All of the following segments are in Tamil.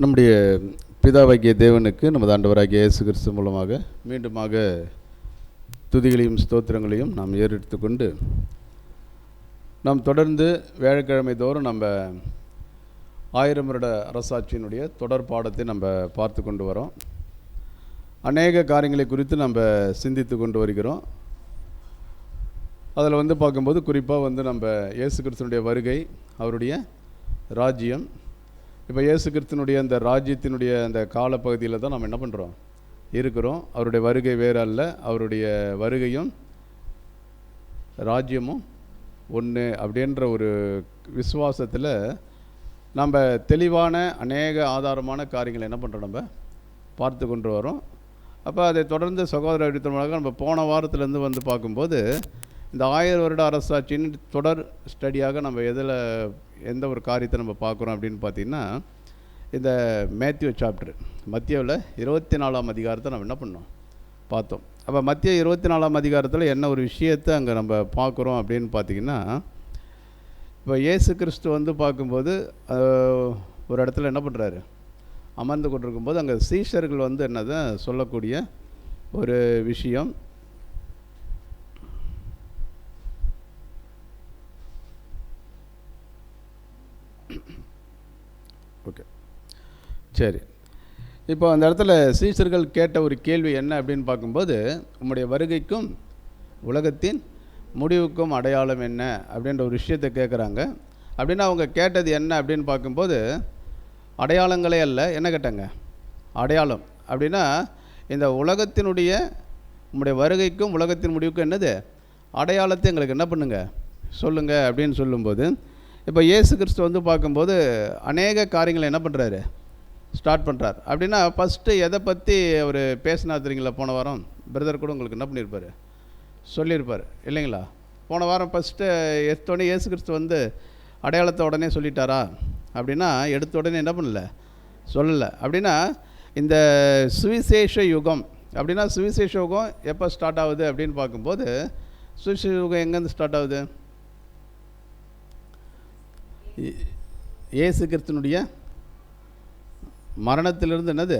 நம்முடைய பிதாவாகிய தேவனுக்கு நமது ஆண்டவராகிய இயேசு கிறிஸ்து மூலமாக மீண்டுமாக துதிகளையும் ஸ்தோத்திரங்களையும் நாம் ஏறெடுத்து கொண்டு நாம் தொடர்ந்து வியாழக்கிழமை தோறும் நம்ம 1000 வருட அரசாட்சியினுடைய தொடர் பாடத்தை நம்ம பார்த்து கொண்டு வரோம். அநேக காரியங்களை குறித்து நம்ம சிந்தித்து கொண்டு வருகிறோம். அதில் பார்க்கும்போது குறிப்பாக நம்ம இயேசு கிறிஸ்துனுடைய வருகை, அவருடைய ராஜ்யம். இப்போ இயேசு கிறிஸ்துனுடைய அந்த ராஜ்யத்தினுடைய அந்த காலப்பகுதியில் தான் நம்ம என்ன பண்ணுறோம், இருக்கிறோம். அவருடைய வருகை வேறு அல்ல, அவருடைய வருகையும் ராஜ்யமும் ஒன்று அப்படின்ற ஒரு விசுவாசத்தில் நம்ம தெளிவான அநேக ஆதாரமான காரியங்களை என்ன பண்ணுறோம், நம்ம பார்த்து கொண்டு வரோம். அப்போ அதை தொடர்ந்து சகோதர அடித்தமாக நம்ம போன வாரத்திலேருந்து பார்க்கும்போது இந்த 1000 வருட அரசாட்சியின் தொடர் ஸ்டடியாக நம்ம எந்த ஒரு காரியத்தை நம்ம பார்க்குறோம் அப்படின்னு பார்த்திங்கன்னா, இந்த மேத்யூ சாப்டர் மத்தியாவில் 24ஆம் அதிகாரத்தை நம்ம என்ன பண்ணோம், பார்த்தோம். அப்போ மத்திய 24ஆம் அதிகாரத்தில் என்ன ஒரு விஷயத்தை அங்கே நம்ம பார்க்குறோம் அப்படின்னு பார்த்திங்கன்னா, இப்போ இயேசு கிறிஸ்து பார்க்கும்போது ஒரு இடத்துல என்ன பண்ணுறாரு, அமர்ந்து கொண்டிருக்கும்போது அங்கே சீஷர்கள் என்னதான் சொல்லக்கூடிய ஒரு விஷயம். ஓகே, சரி. இப்போ அந்த இடத்துல சீஷர்கள் கேட்ட ஒரு கேள்வி என்ன அப்படின்னு பார்க்கும்போது, உம்முடைய வருகைக்கும் உலகத்தின் முடிவுக்கும் அடையாளம் என்ன அப்படின்ற ஒரு விஷயத்தை கேட்குறாங்க. அப்படின்னா அவங்க கேட்டது என்ன அப்படின்னு பார்க்கும்போது, அடையாளங்களே அல்ல. என்ன கேட்டாங்க, அடையாளம். அப்படின்னா இந்த உலகத்தினுடைய உம்முடைய வருகைக்கும் உலகத்தின் முடிவுக்கும் என்னது அடையாளத்தை எங்களுக்கு என்ன பண்ணுங்க, சொல்லுங்கள் அப்படின்னு சொல்லும்போது, இப்போ இயேசு கிறிஸ்து பார்க்கும்போது அநேக காரியங்களை என்ன பண்ணுறாரு, ஸ்டார்ட் பண்ணுறார். அப்படின்னா ஃபஸ்ட்டு எதை பற்றி அவர் பேசினா தெரியுங்களா, போன வாரம் பிரதர் கூட உங்களுக்கு என்ன பண்ணியிருப்பார், சொல்லியிருப்பார் இல்லைங்களா. போன வாரம் ஃபஸ்ட்டு எடுத்தோடனே இயேசு கிறிஸ்து அடையாளத்தை உடனே சொல்லிட்டாரா அப்படின்னா, எடுத்த உடனே என்ன பண்ணல, சொல்லலை. அப்படின்னா இந்த சுவிசேஷ யுகம், அப்படின்னா சுவிசேஷ யுகம் எப்போ ஸ்டார்ட் ஆகுது அப்படின்னு பார்க்கும்போது, சுவிசேஷ யுகம் எங்கேருந்து ஸ்டார்ட் ஆகுது, இயேசு கிறிஸ்துனுடைய மரணத்திலிருந்து என்னது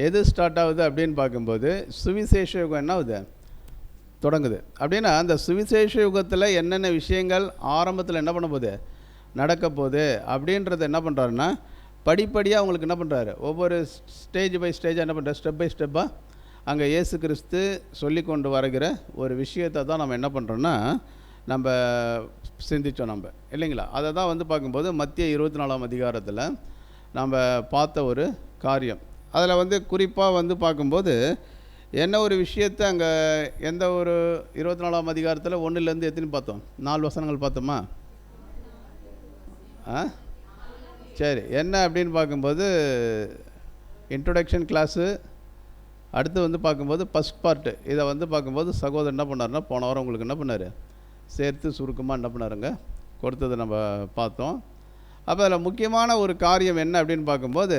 எது ஸ்டார்ட் ஆகுது அப்படின்னு பார்க்கும்போது சுவிசேஷ யுகம் என்ன ஆகுது, தொடங்குது. அப்படின்னா அந்த சுவிசேஷ யுகத்தில் என்னென்ன விஷயங்கள் ஆரம்பத்தில் என்ன பண்ண போகுது, நடக்க போகுது அப்படின்றத என்ன பண்ணுறாருன்னா, படிப்படியாக அவங்களுக்கு என்ன பண்ணுறாரு, ஒவ்வொரு ஸ்டேஜ் பை ஸ்டேஜாக என்ன பண்ணுறாரு, ஸ்டெப் பை ஸ்டெப்பாக அங்கே இயேசு கிறிஸ்து சொல்லி கொண்டு வருகிற ஒரு விஷயத்தை தான் நம்ம என்ன பண்ணுறோன்னா நம்ம சிந்தித்தோம் நம்ம இல்லைங்களா. அதை தான் பார்க்கும்போது மத்திய 24ஆம் அதிகாரத்தில் நம்ம பார்த்த ஒரு காரியம். அதில் குறிப்பாக பார்க்கும்போது என்ன ஒரு விஷயத்தை அங்கே எந்த ஒரு 24ஆம் அதிகாரத்தில் 1லேருந்து எத்தனை பார்த்தோம், 4 வசனங்கள் பார்த்தோமா. சரி, என்ன அப்படின்னு பார்க்கும்போது இன்ட்ரொடக்ஷன் கிளாஸு, அடுத்து பார்க்கும்போது ஃபஸ்ட் பார்ட்டு, இதை பார்க்கும்போது சகோதரர் என்ன பண்ணாருன்னா, போன வாரம் உங்களுக்கு என்ன பண்ணார், சேர்த்து சுருக்கமாக என்ன பண்ணாருங்க கொடுத்ததை நம்ம பார்த்தோம். அப்போ அதில் முக்கியமான ஒரு காரியம் என்ன அப்படின்னு பார்க்கும்போது,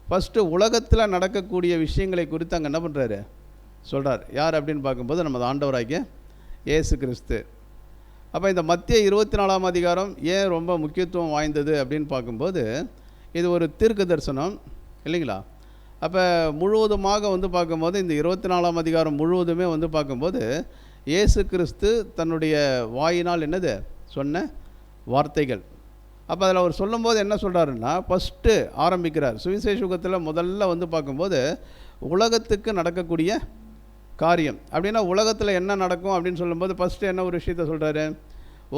ஃபஸ்ட்டு உலகத்தில் நடக்கக்கூடிய விஷயங்களை குறித்து அங்கே என்ன பண்ணுறாரு, சொல்கிறார். யார் அப்படின்னு பார்க்கும்போது நமது ஆண்டவராகிய இயேசு கிறிஸ்து. அப்போ இந்த மத்திய 24ஆம் அதிகாரம் ஏன் ரொம்ப முக்கியத்துவம் வாய்ந்தது அப்படின்னு பார்க்கும்போது, இது ஒரு தீர்க்க தரிசனம் இல்லைங்களா. அப்போ முழுவதுமாக பார்க்கும்போது இந்த 24ஆம் அதிகாரம் முழுவதுமே பார்க்கும்போது இயேசு கிறிஸ்து தன்னுடைய வாயினால் என்னது சொன்ன வார்த்தைகள். அப்போ அதில் அவர் சொல்லும்போது என்ன சொல்கிறாருன்னா, ஃபஸ்ட்டு ஆரம்பிக்கிறார் சுவிசேஷ யுகத்தில் முதல்ல பார்க்கும்போது உலகத்துக்கு நடக்கக்கூடிய காரியம். அப்படின்னா உலகத்தில் என்ன நடக்கும் அப்படின்னு சொல்லும்போது ஃபஸ்ட்டு என்ன ஒரு விஷயத்த சொல்கிறாரு,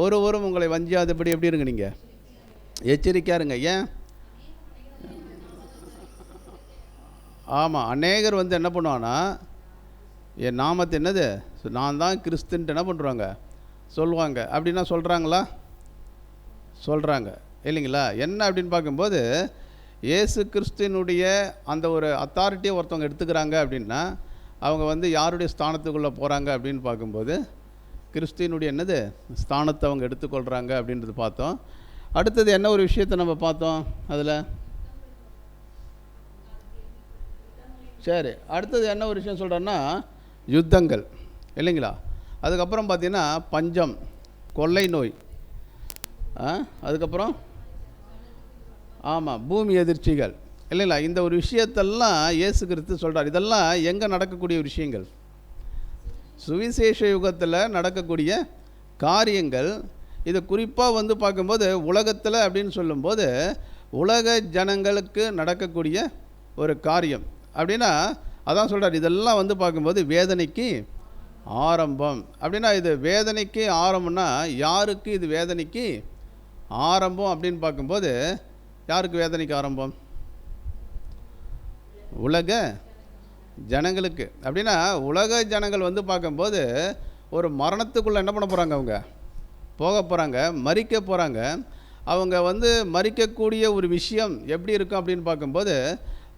ஒருவரும் உங்களை வஞ்சியாதபடி எப்படி இருங்க, நீங்கள் எச்சரிக்கையாக இருங்க. ஏன், ஆமாம், அநேகர் என்ன பண்ணுவான்னா, என் நாமத்தை என்னது நான் தான் கிறிஸ்துன்ட்டு என்ன பண்ணுறாங்க சொல்லுவாங்க. அப்படின்னா சொல்கிறாங்களா, சொல்கிறாங்க இல்லைங்களா. என்ன அப்படின்னு பார்க்கும்போது இயேசு கிறிஸ்துனுடைய அந்த ஒரு அத்தாரிட்டியை ஒருத்தவங்க எடுத்துக்கிறாங்க அப்படின்னா அவங்க யாருடைய ஸ்தானத்துக்குள்ளே போகிறாங்க அப்படின்னு பார்க்கும்போது கிறிஸ்துவனுடைய என்னது ஸ்தானத்தை அவங்க எடுத்துக்கொள்கிறாங்க அப்படின்றது பார்த்தோம். அடுத்தது என்ன ஒரு விஷயத்தை நம்ம பார்த்தோம் அதில், சரி, அடுத்தது என்ன ஒரு விஷயம் சொல்கிறேன்னா, யுத்தங்கள் இல்லைங்களா. அதுக்கப்புறம் பார்த்திங்கன்னா பஞ்சம், கொள்ளை நோய், அதுக்கப்புறம் ஆமாம் பூமி எதிர்ச்சிகள், இல்லைங்களா? இந்த ஒரு விஷயத்தெல்லாம் இயேசு கிறிஸ்து சொல்கிறார். இதெல்லாம் எங்கே நடக்கக்கூடிய விஷயங்கள்? சுவிசேஷ யுகத்தில் நடக்கக்கூடிய காரியங்கள். இது குறிப்பாக வந்து பார்க்கும்போது உலகத்தில் அப்படின்னு சொல்லும்போது உலக ஜனங்களுக்கு நடக்கக்கூடிய ஒரு காரியம் அப்படின்னா அதான் சொல்கிறார். இதெல்லாம் வந்து பார்க்கும்போது வேதனைக்கு ஆரம்பம். அப்படின்னா இது வேதனைக்கு ஆரம்பம்னா யாருக்கு இது வேதனைக்கு ஆரம்பம் அப்படின்னு பார்க்கும்போது யாருக்கு வேதனைக்கு ஆரம்பம்? உலக ஜனங்களுக்கு. அப்படின்னா உலக ஜனங்கள் வந்து பார்க்கும்போது ஒரு மரணத்துக்குள்ளே என்ன பண்ண போகிறாங்க? அவங்க போக போகிறாங்க, மரிக்க போகிறாங்க. அவங்க வந்து மரிக்கக்கூடிய ஒரு விஷயம் எப்படி இருக்கும் அப்படின்னு பார்க்கும்போது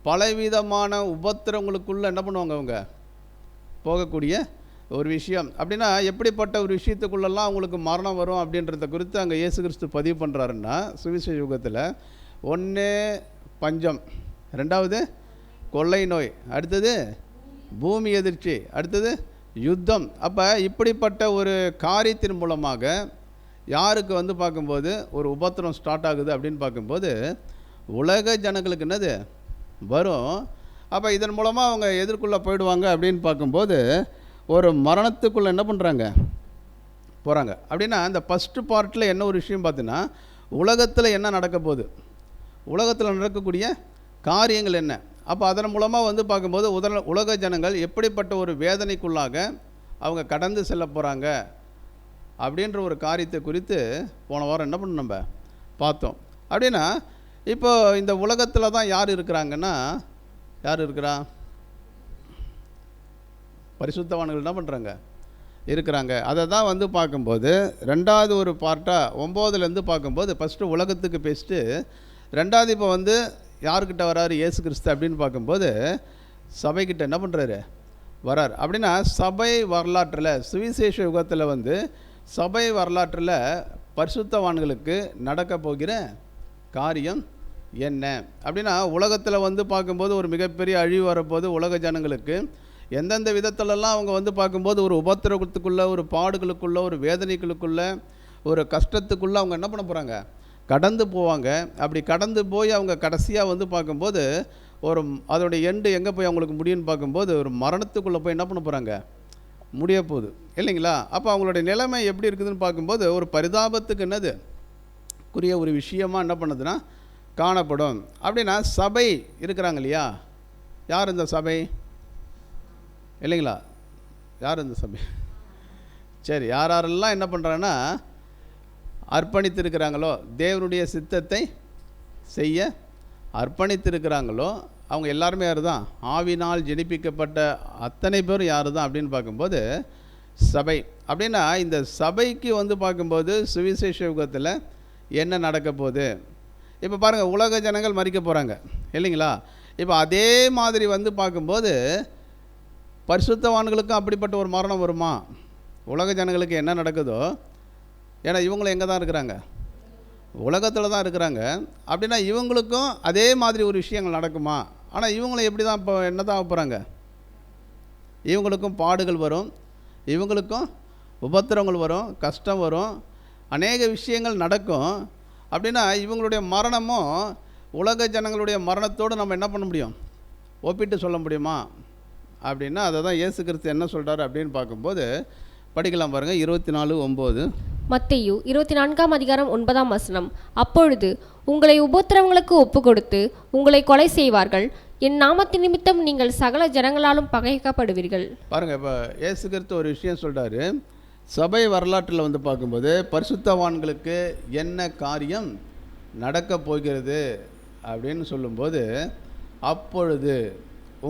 பலவிதமான உபத்திரங்களுக்குள்ளே என்ன பண்ணுவாங்க? அவங்க போகக்கூடிய ஒரு விஷயம். அப்படின்னா எப்படிப்பட்ட ஒரு விஷயத்துக்குள்ளெல்லாம் அவங்களுக்கு மரணம் வரும் அப்படின்றத குறித்து அங்கே இயேசு கிறிஸ்து பதிவு பண்ணுறாருன்னா சுவிசேஷ யுகத்தில் ஒன்று பஞ்சம், ரெண்டாவது கொள்ளை நோய், அடுத்தது பூமி எதிர்ச்சி, அடுத்தது யுத்தம். அப்போ இப்படிப்பட்ட ஒரு காரியத்தின் மூலமாக யாருக்கு வந்து பார்க்கும்போது ஒரு உபத்திரம் ஸ்டார்ட் ஆகுது அப்படின்னு பார்க்கும்போது உலக ஜனங்களுக்கு என்னது வரும். அப்போ இதன் மூலமாக அவங்க எதிர்க்குள்ளே போயிடுவாங்க அப்படின்னு பார்க்கும்போது ஒரு மரணத்துக்குள்ளே என்ன பண்ணுறாங்க? போகிறாங்க. அப்படின்னா இந்த ஃபஸ்ட்டு பார்ட்டில் என்ன ஒரு விஷயம் பார்த்தீங்கன்னா உலகத்தில் என்ன நடக்க போகுது, உலகத்தில் நடக்கக்கூடிய காரியங்கள் என்ன. அப்போ அதன் மூலமாக வந்து பார்க்கும்போது உலக ஜனங்கள் எப்படிப்பட்ட ஒரு வேதனைக்குள்ளாக அவங்க கடந்து செல்ல போகிறாங்க அப்படின்ற ஒரு காரியத்தை குறித்து போன வாரம் என்ன பண்ண நம்ம பார்த்தோம். அப்படின்னா இப்போ இந்த உலகத்தில் தான் யார் இருக்கிறாங்கன்னா, யார் இருக்கிறா? பரிசுத்தவான்கள் என்ன பண்ணுறாங்க? இருக்கிறாங்க. அதை தான் வந்து பார்க்கும்போது ரெண்டாவது ஒரு பார்ட்டாக 9லேருந்து பார்க்கும்போது ஃபஸ்ட்டு உலகத்துக்கு பேசிட்டு ரெண்டாவது இப்போ வந்து யார்கிட்ட வராரு இயேசு கிறிஸ்து அப்படின்னு பார்க்கும்போது சபைக்கிட்ட என்ன பண்ணுறாரு? வரார். அப்படின்னா சபை வரலாற்றில் சுவிசேஷ யுகத்தில் வந்து சபை வரலாற்றில் பரிசுத்தவான்களுக்கு நடக்க போகிற காரியம் என்ன அப்படின்னா உலகத்தில் வந்து பார்க்கும்போது ஒரு மிகப்பெரிய அழிவு வரப்போது உலக ஜனங்களுக்கு எந்தெந்த விதத்திலெல்லாம் அவங்க வந்து பார்க்கும்போது ஒரு உபத்திரவத்துக்குள்ளே, ஒரு பாடுகளுக்குள்ளே, ஒரு வேதனைகளுக்குள்ளே, ஒரு கஷ்டத்துக்குள்ளே அவங்க என்ன பண்ண போகிறாங்க? கடந்து போவாங்க. அப்படி கடந்து போய் அவங்க கடைசியாக வந்து பார்க்கும்போது ஒரு அதோடைய எண்டு எங்கே போய் அவங்களுக்கு முடியும்னு பார்க்கும்போது ஒரு மரணத்துக்குள்ளே போய் என்ன பண்ண போகிறாங்க? முடிய போகுது இல்லைங்களா? அப்போ அவங்களுடைய நிலைமை எப்படி இருக்குதுன்னு பார்க்கும்போது ஒரு பரிதாபத்துக்கு என்னது குறிய ஒரு விஷயமாக என்ன பண்ணுதுன்னா காணப்படும். அப்படின்னா சபை இருக்கிறாங்க இல்லையா? யார் இந்த சபை? இல்லைங்களா? யார் இந்த சபை? சரி, யாரெல்லாம் என்ன பண்ணுறாங்கன்னா அர்ப்பணித்திருக்கிறாங்களோ, தேவனுடைய சித்தத்தை செய்ய அர்ப்பணித்திருக்கிறாங்களோ அவங்க எல்லாருமே யார் தான்? ஆவினால் ஜெனிப்பிக்கப்பட்ட அத்தனை பேரும் யார் தான் அப்படின்னு பார்க்கும்போது சபை. அப்படின்னா இந்த சபைக்கு வந்து பார்க்கும்போது சுவிசேஷ யுகத்தில் என்ன நடக்க போகுது? இப்போ பாருங்கள், உலக ஜனங்கள் மரிக்க போகிறாங்க இல்லைங்களா? இப்போ அதே மாதிரி வந்து பார்க்கும்போது பரிசுத்தவான்களுக்கும் அப்படிப்பட்ட ஒரு மரணம் வருமா? உலக ஜனங்களுக்கு என்ன நடக்குதோ, ஏன்னா இவங்களும் எங்கே தான் இருக்கிறாங்க? உலகத்தில் தான் இருக்கிறாங்க. அப்படின்னா இவங்களுக்கும் அதே மாதிரி ஒரு விஷயங்கள் நடக்குமா? ஆனால் இவங்களும் எப்படி தான் இப்போ என்ன தான் போகிறாங்க? இவங்களுக்கும் பாடுகள் வரும், இவங்களுக்கும் உபத்திரங்கள் வரும், கஷ்டம் வரும், அநேக விஷயங்கள் நடக்கும். அப்படின்னா இவங்களுடைய மரணமும் உலக ஜனங்களுடைய மரணத்தோடு நம்ம என்ன பண்ண முடியும்? ஒப்பிட்டு சொல்ல முடியுமா அப்படின்னா அதை தான் இயேசு கிறிஸ்து என்ன சொல்கிறார் அப்படின்னு பார்க்கும்போது படிக்கலாம் பாருங்கள். 24:9 மத்தேயு 24:9. அப்பொழுது உங்களை உபத்திரவங்களுக்கு ஒப்பு கொடுத்து உங்களை கொலை செய்வார்கள், என் நாமத்தின் நிமித்தம் நீங்கள் சகல ஜனங்களாலும் பகைக்கப்படுவீர்கள். பாருங்கள், இப்போ இயேசு கிறிஸ்து ஒரு விஷயம் சொல்கிறாரு. சபை வரலாற்றில் வந்து பார்க்கும்போது பரிசுத்தவான்களுக்கு என்ன காரியம் நடக்க போகிறது அப்படின்னு சொல்லும்போது அப்பொழுது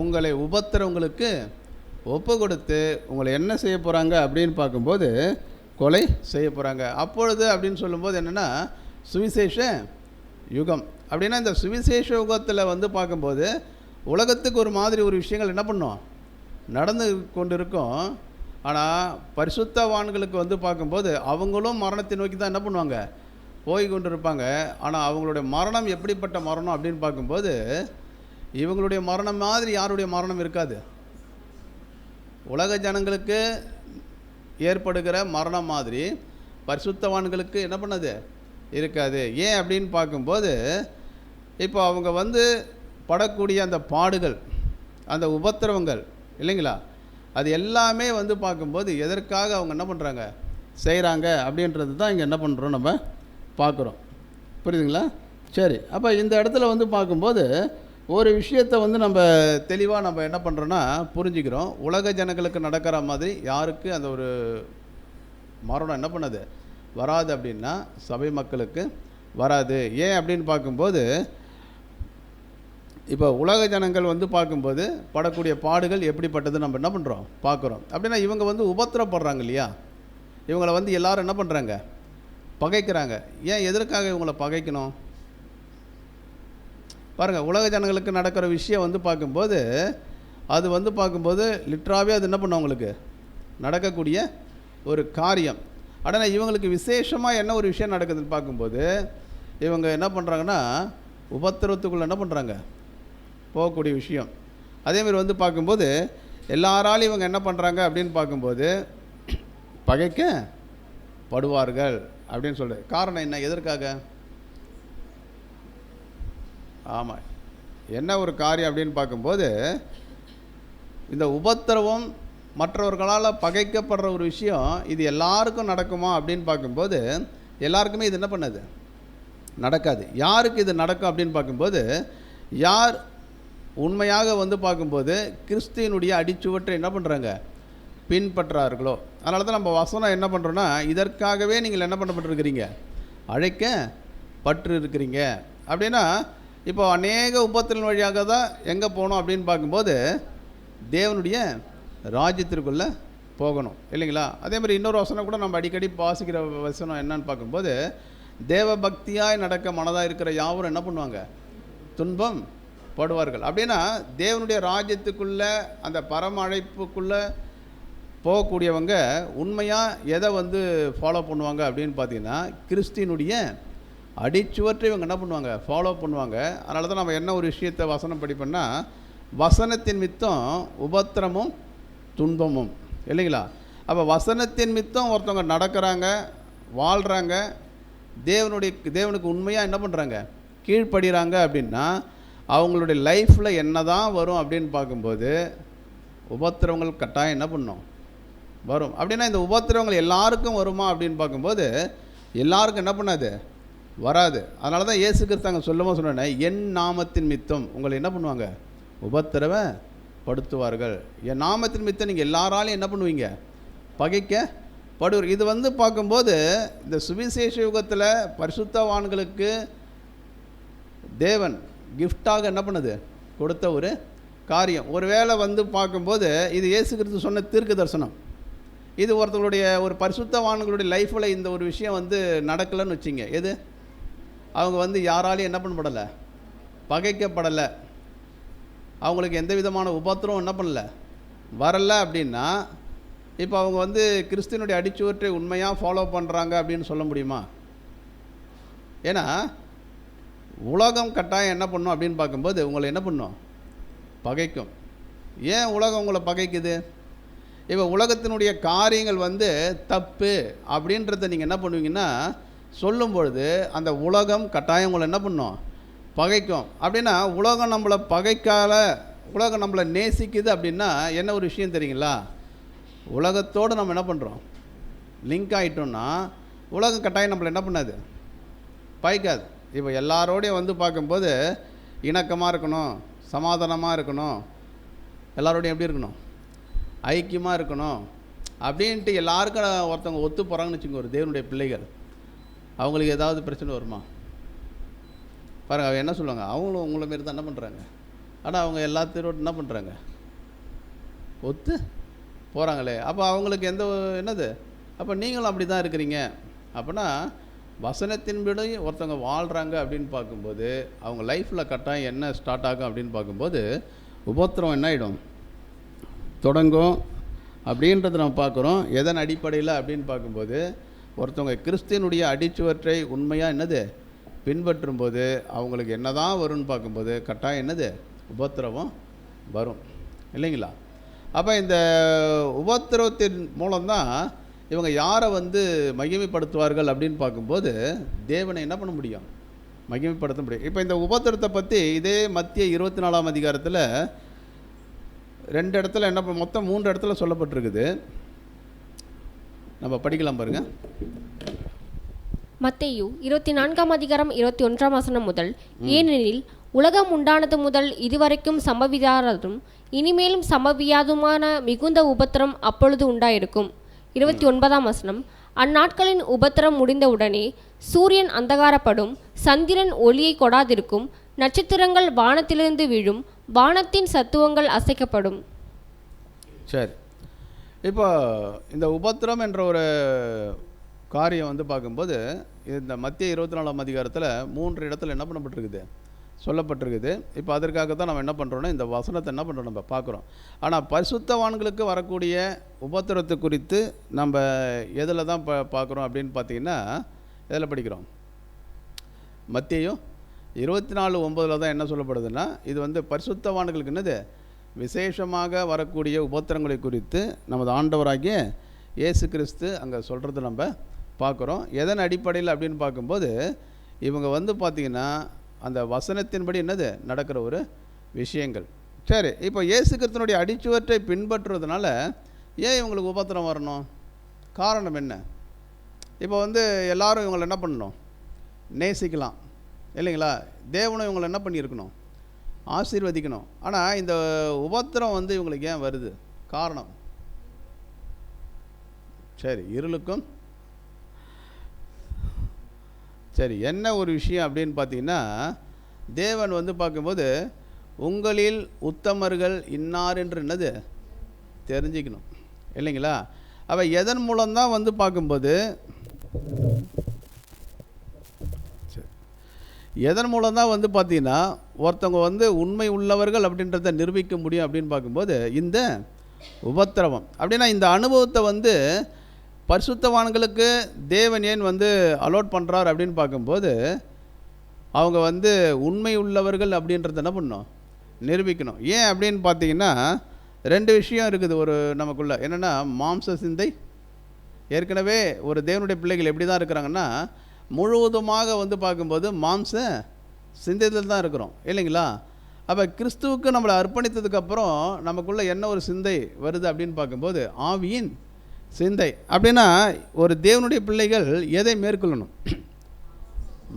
உங்களை உபத்திரவங்களுக்கு ஒப்பு கொடுத்து உங்களை என்ன செய்ய போகிறாங்க அப்படின்னு பார்க்கும்போது கொலை செய்ய போகிறாங்க. அப்பொழுது அப்படின்னு சொல்லும்போது என்னென்னா சுவிசேஷ யுகம். அப்படின்னா இந்த சுவிசேஷ யுகத்தில் வந்து பார்க்கும்போது உலகத்துக்கு ஒரு மாதிரி ஒரு விஷயங்கள் என்ன பண்ணும்? நடந்து கொண்டு இருக்கும். ஆனால் பரிசுத்தவான்களுக்கு வந்து பார்க்கும்போது அவங்களும் மரணத்தை நோக்கி தான் என்ன பண்ணுவாங்க? போய் கொண்டு இருப்பாங்க. ஆனால் அவங்களுடைய மரணம் எப்படிப்பட்ட மரணம் அப்படின்னு பார்க்கும்போது இவங்களுடைய மரணம் மாதிரி யாருடைய மரணம் இருக்காது. உலக ஜனங்களுக்கு ஏற்படுகிற மரணம் மாதிரி பரிசுத்தவான்களுக்கு என்ன பண்ணது இருக்காது. ஏன் அப்படின்னு பார்க்கும்போது இப்போ அவங்க வந்து படக்கூடிய அந்த பாடுகள், அந்த உபத்திரவங்கள் இல்லைங்களா, அது எல்லாமே வந்து பார்க்கும்போது எதற்காக அவங்க என்ன பண்ணுறாங்க, செய்கிறாங்க அப்படின்றது தான் இங்கே என்ன பண்ணுறோம் நம்ம பார்க்குறோம். புரியுதுங்களா? சரி, அப்போ இந்த இடத்துல வந்து பார்க்கும்போது ஒரு விஷயத்தை வந்து நம்ம தெளிவாக நம்ம என்ன பண்ணுறோன்னா புரிஞ்சுக்கிறோம். உலக ஜனங்களுக்கு நடக்கிற மாதிரி யாருக்கு அந்த ஒரு மரணம் என்ன பண்ணுது, வராது அப்படின்னா சபை மக்களுக்கு வராது. ஏன் அப்படின்னு பார்க்கும்போது, இப்போ உலக ஜனங்கள் வந்து பார்க்கும்போது படக்கூடிய பாடுகள் எப்படிப்பட்டது நம்ம என்ன பண்ணுறோம் பார்க்குறோம். அப்படின்னா இவங்க வந்து உபத்திரப்படுறாங்க இல்லையா, இவங்களை வந்து எல்லாரும் என்ன பண்ணுறாங்க, பகைக்கிறாங்க. ஏன், எதற்காக இவங்களை பகைக்கணும் பாருங்கள். உலக ஜனங்களுக்கு நடக்கிற விஷயம் வந்து பார்க்கும்போது அது வந்து பார்க்கும்போது லிட்ராவே அது என்ன பண்ணும், அவங்களுக்கு நடக்கக்கூடிய ஒரு காரியம். ஆனால் இவங்களுக்கு விசேஷமாக என்ன ஒரு விஷயம் நடக்குதுன்னு பார்க்கும்போது இவங்க என்ன பண்ணுறாங்கன்னா உபத்திரவத்துக்குள்ளே என்ன பண்ணுறாங்க போகக்கூடிய விஷயம். அதேமாதிரி வந்து பார்க்கும்போது எல்லாராலும் இவங்க என்ன பண்ணுறாங்க அப்படின்னு பார்க்கும்போது பகைக்கப்படுவார்கள் அப்படின்னு சொல்லுது. காரணம் என்ன, எதற்காக? ஆமாம், என்ன ஒரு காரியம் அப்படின்னு பார்க்கும்போது இந்த உபத்திரவம் மற்றவர்களால் பகைக்கப்படுற ஒரு விஷயம் இது எல்லாருக்கும் நடக்குமா அப்படின்னு பார்க்கும்போது எல்லாருக்குமே இது என்ன பண்ணது நடக்காது. யாருக்கு இது நடக்கும் அப்படின்னு பார்க்கும்போது யார் உண்மையாக வந்து பார்க்கும்போது கிறிஸ்துவினுடைய அடிச்சுவற்றை என்ன பண்ணுறாங்க, பின்பற்றார்களோ. அதனால தான் நம்ம வசனம் என்ன பண்ணுறோன்னா, இதற்காகவே நீங்கள் என்ன பண்ணப்பட்டிருக்கிறீங்க, அழைக்கப்பட்டு இருக்கிறீங்க அப்படின்னா. இப்போ அநேக உபத்திரன் வழியாக தான் எங்கே போகணும் அப்படின்னு பார்க்கும்போது தேவனுடைய ராஜ்யத்திற்குள்ளே போகணும் இல்லைங்களா. அதே மாதிரி இன்னொரு வசனம் கூட நம்ம அடிக்கடி வாசிக்கிற வசனம் என்னன்னு பார்க்கும்போது, தேவ பக்தியாய் நடக்க மனதாக இருக்கிற யாவரும் என்ன பண்ணுவாங்க, துன்பம் படுவார்கள். அப்படின்னா தேவனுடைய ராஜ்யத்துக்குள்ளே அந்த பரம அழைப்புக்குள்ளே போகக்கூடியவங்க உண்மையாக எதை வந்து ஃபாலோ பண்ணுவாங்க அப்படின்னு பார்த்தீங்கன்னா கிறிஸ்தினுடைய அடிச்சுவற்றை இவங்க என்ன பண்ணுவாங்க, ஃபாலோ பண்ணுவாங்க. அதனால தான் நம்ம என்ன ஒரு விஷயத்தை வசனம் படிப்போம்னா, வசனத்தின் மித்தம் உபத்திரமும் துன்பமும் இல்லைங்களா. அப்போ வசனத்தின் மித்தம் ஒருத்தவங்க நடக்கிறாங்க, வாழ்கிறாங்க, தேவனுக்கு உண்மையாக என்ன பண்ணுறாங்க, கீழ்ப்படுகிறாங்க அப்படின்னா அவங்களுடைய லைஃப்பில் என்ன தான் வரும் அப்படின்னு பார்க்கும்போது உபத்திரவங்கள் கட்டாயம் என்ன பண்ணும், வரும். அப்படின்னா இந்த உபத்திரவங்கள் எல்லாருக்கும் வருமா அப்படின்னு பார்க்கும்போது எல்லாருக்கும் என்ன பண்ணாது, வராது. அதனால தான் இயேசு கிறிஸ்து அங்கே சொன்னேன், என் நாமத்தின் மித்தம் உங்களை என்ன பண்ணுவாங்க, உபத்திரவப்படுத்துவார்கள். என் நாமத்தின் மித்தம் நீங்கள் எல்லாராலையும் என்ன பண்ணுவீங்க, பகைக்கப்படுவார். இது வந்து பார்க்கும்போது இந்த சுவிசேஷ யுகத்தில் பரிசுத்தவான்களுக்கு தேவன் கிஃப்டாக என்ன பண்ணுது, கொடுத்த ஒரு காரியம். ஒரு வேளை வந்து பார்க்கும்போது இது இயேசு கிறிஸ்து சொன்ன தீர்க்க தரிசனம். இது ஒருத்தவங்களுடைய ஒரு பரிசுத்தவான்களுடைய லைஃப்பில் இந்த ஒரு விஷயம் வந்து நடக்கலைன்னு வச்சிங்க, எது, அவங்க வந்து யாராலையும் என்ன பண்ணப்படலை, பகைக்கப்படலை, அவங்களுக்கு எந்த விதமான உபத்திரம் என்ன பண்ணல, வரலை அப்படின்னா இப்போ அவங்க வந்து கிறிஸ்துவனுடைய அடிச்சுவற்றை உண்மையாக ஃபாலோ பண்ணுறாங்க அப்படின்னு சொல்ல முடியுமா? ஏன்னா உலகம் கட்டாயம் என்ன பண்ணும் அப்படின்னு பார்க்கும்போது உங்களை என்ன பண்ணும், பகைக்கும். ஏன் உலகம் உங்களை பகைக்குது? இப்போ உலகத்தினுடைய காரியங்கள் வந்து தப்பு அப்படின்றத நீங்கள் என்ன பண்ணுவீங்கன்னா சொல்லும் பொழுது அந்த உலகம் கட்டாயம் உங்களை என்ன பண்ணும், பகைக்கும். அப்படின்னா உலகம் நம்மளை பகைக்கால, உலகம் நம்மளை நேசிக்குது அப்படின்னா என்ன ஒரு விஷயம் தெரியுங்களா, உலகத்தோடு நம்ம என்ன பண்ணுறோம், லிங்க் ஆகிட்டோம்னா உலகம் கட்டாயம் நம்மளை என்ன பண்ணாது, பகைக்காது. இப்போ எல்லாரோடையும் வந்து பார்க்கும்போது இணக்கமாக இருக்கணும், சமாதானமாக இருக்கணும், எல்லாரோடையும் எப்படி இருக்கணும், ஐக்கியமாக இருக்கணும் அப்படின்ட்டு எல்லாருக்கும் ஒருத்தவங்க ஒத்து போகிறாங்கன்னு வச்சுக்கோங்க, ஒரு தேவனுடைய பிள்ளைகள், அவங்களுக்கு ஏதாவது பிரச்சனை வருமா பாருங்கள். அவங்க என்ன சொல்லுவாங்க, அவங்களும் உங்களை மாரி தான் என்ன பண்ணுறாங்க, ஆனால் அவங்க எல்லாத்தினோட என்ன பண்ணுறாங்க, ஒத்து போகிறாங்களே. அப்போ அவங்களுக்கு எந்த என்னது, அப்போ நீங்களும் அப்படி தான் இருக்கிறீங்க. அப்படின்னா வசனத்தின்படி ஒருத்தவங்க வாழ்கிறாங்க அப்படின்னு பார்க்கும்போது அவங்க லைஃப்பில் கட்டாயம் என்ன ஸ்டார்ட் ஆகும் அப்படின்னு பார்க்கும்போது உபத்திரம் என்ன ஆகிடும், தொடங்கும் அப்படின்றத நம்ம பார்க்குறோம். எதன் அடிப்படையில் அப்படின்னு பார்க்கும்போது ஒருத்தவங்க கிறிஸ்தியனுடைய அடிச்சுவற்றை உண்மையாக என்னது பின்பற்றும்போது அவங்களுக்கு என்ன தான் வரும்னு பார்க்கும்போது கட்டாயம் என்னது, உபத்திரவம் வரும் இல்லைங்களா. அப்போ இந்த உபத்திரவத்தின் மூலம்தான் இவங்க யாரை வந்து மகிமைப்படுத்துவார்கள் அப்படின்னு பார்க்கும்போது தேவனை என்ன பண்ண முடியும், மகிமைப்படுத்த முடியும். இப்போ இந்த உபத்திரத்தை பற்றி இதே மத்திய 24ஆம் அதிகாரத்தில் 2 இடத்துல என்ன மொத்தம் 3 இடத்துல சொல்லப்பட்டிருக்குது. நம்ம படிக்கலாம் பாருங்கள். மத்தேயு 24ஆம் அதிகாரம் 21ஆம் வசனம் முதல், ஏனெனில் உலகம் உண்டானது முதல் இதுவரைக்கும் சம்பவியாததும் இனிமேலும் சம்பவியாதுமான மிகுந்த உபத்திரம் அப்பொழுது உண்டாயிருக்கும். 29ஆம் வசனம், அந்நாட்களின் உபத்திரம் முடிந்தவுடனே சூரியன் அந்தகாரப்படும், சந்திரன் ஒளியை கொடாதிருக்கும், நட்சத்திரங்கள் வானத்திலிருந்து விழும், வானத்தின் சத்துவங்கள் அசைக்கப்படும். சரி, இப்போ இந்த உபத்திரம் என்ற ஒரு காரியம் வந்து பார்க்கும்போது இந்த மத்திய 24ஆம் அதிகாரத்தில் 3 இடத்துல என்ன பண்ணப்பட்டிருக்குது, சொல்லப்பட்டிருக்குது. இப்போ அதற்காக தான் நம்ம என்ன பண்ணுறோன்னா இந்த வசனத்தை என்ன பண்ணுறோம் நம்ம பார்க்குறோம். ஆனால் பரிசுத்தவான்களுக்கு வரக்கூடிய உபத்திரத்தை குறித்து நம்ம எதில் தான் பார்க்குறோம் அப்படின்னு பார்த்தீங்கன்னா, எதில் படிக்கிறோம்? மத்தேயு 24:9 தான் என்ன சொல்லப்படுதுன்னா, இது வந்து பரிசுத்தவான்களுக்கு என்னது விசேஷமாக வரக்கூடிய உபத்திரங்களை குறித்து நமது ஆண்டவராகிய இயேசு கிறிஸ்து அங்கே சொல்கிறது நம்ம பார்க்குறோம். எதன் அடிப்படையில் அப்படின்னு பார்க்கும்போது இவங்க வந்து பார்த்திங்கன்னா அந்த வசனத்தின்படி என்னது நடக்கிற ஒரு விஷயங்கள். சரி, இப்போ இயேசு கிறிஸ்துனுடைய அடிச்சுவற்றை பின்பற்றுறதுனால ஏன் இவங்களுக்கு உபத்திரம் வரணும்? காரணம் என்ன? இப்போ வந்து எல்லாரும் இவங்களை என்ன பண்ணணும்? நேசிக்கலாம் இல்லைங்களா? தேவனும் இவங்களை என்ன பண்ணியிருக்கணும்? ஆசீர்வதிக்கணும். ஆனால் இந்த உபத்திரம் வந்து இவங்களுக்கு ஏன் வருது? காரணம் சரி இருளுக்கும் சரி என்ன ஒரு விஷயம் அப்படின்னு பார்த்தீங்கன்னா, தேவன் வந்து பார்க்கும்போது உங்களில் உத்தமர்கள் இன்னார் என்று என்னது தெரிஞ்சுக்கணும் இல்லைங்களா? அவ எதன் மூலம்தான் வந்து பார்க்கும்போது எதன் மூலம்தான் வந்து பார்த்தீங்கன்னா ஒருத்தவங்க வந்து உண்மை உள்ளவர்கள் அப்படின்றத நிரூபிக்க முடியும் அப்படின்னு பார்க்கும்போது இந்த உபத்திரவம். அப்படின்னா இந்த அனுபவத்தை வந்து பரிசுத்தவான்களுக்கு தேவன் ஏன் வந்து அலோட் பண்ணுறார் அப்படின்னு பார்க்கும்போது அவங்க வந்து உண்மை உள்ளவர்கள் அப்படின்றத என்ன பண்ணணும்? நிரூபிக்கணும். ஏன் அப்படின்னு பார்த்தீங்கன்னா 2 விஷயம் இருக்குது ஒரு நமக்குள்ள. என்னென்னா மாம்ச சிந்தை. ஏற்கனவே ஒரு தேவனுடைய பிள்ளைகள் எப்படி தான் இருக்கிறாங்கன்னா முழுவதுமாக வந்து பார்க்கும்போது மாம்ச சிந்தையில் தான் இருக்கிறோம் இல்லைங்களா? அப்போ கிறிஸ்துவுக்கு நம்மளை அர்ப்பணித்ததுக்கப்புறம் நமக்குள்ளே என்ன ஒரு சிந்தை வருது அப்படின்னு பார்க்கும்போது ஆவியின் சிந்தை. அப்படின்னா ஒரு தேவனுடைய பிள்ளைகள் எதை மேற்கொள்ளணும்?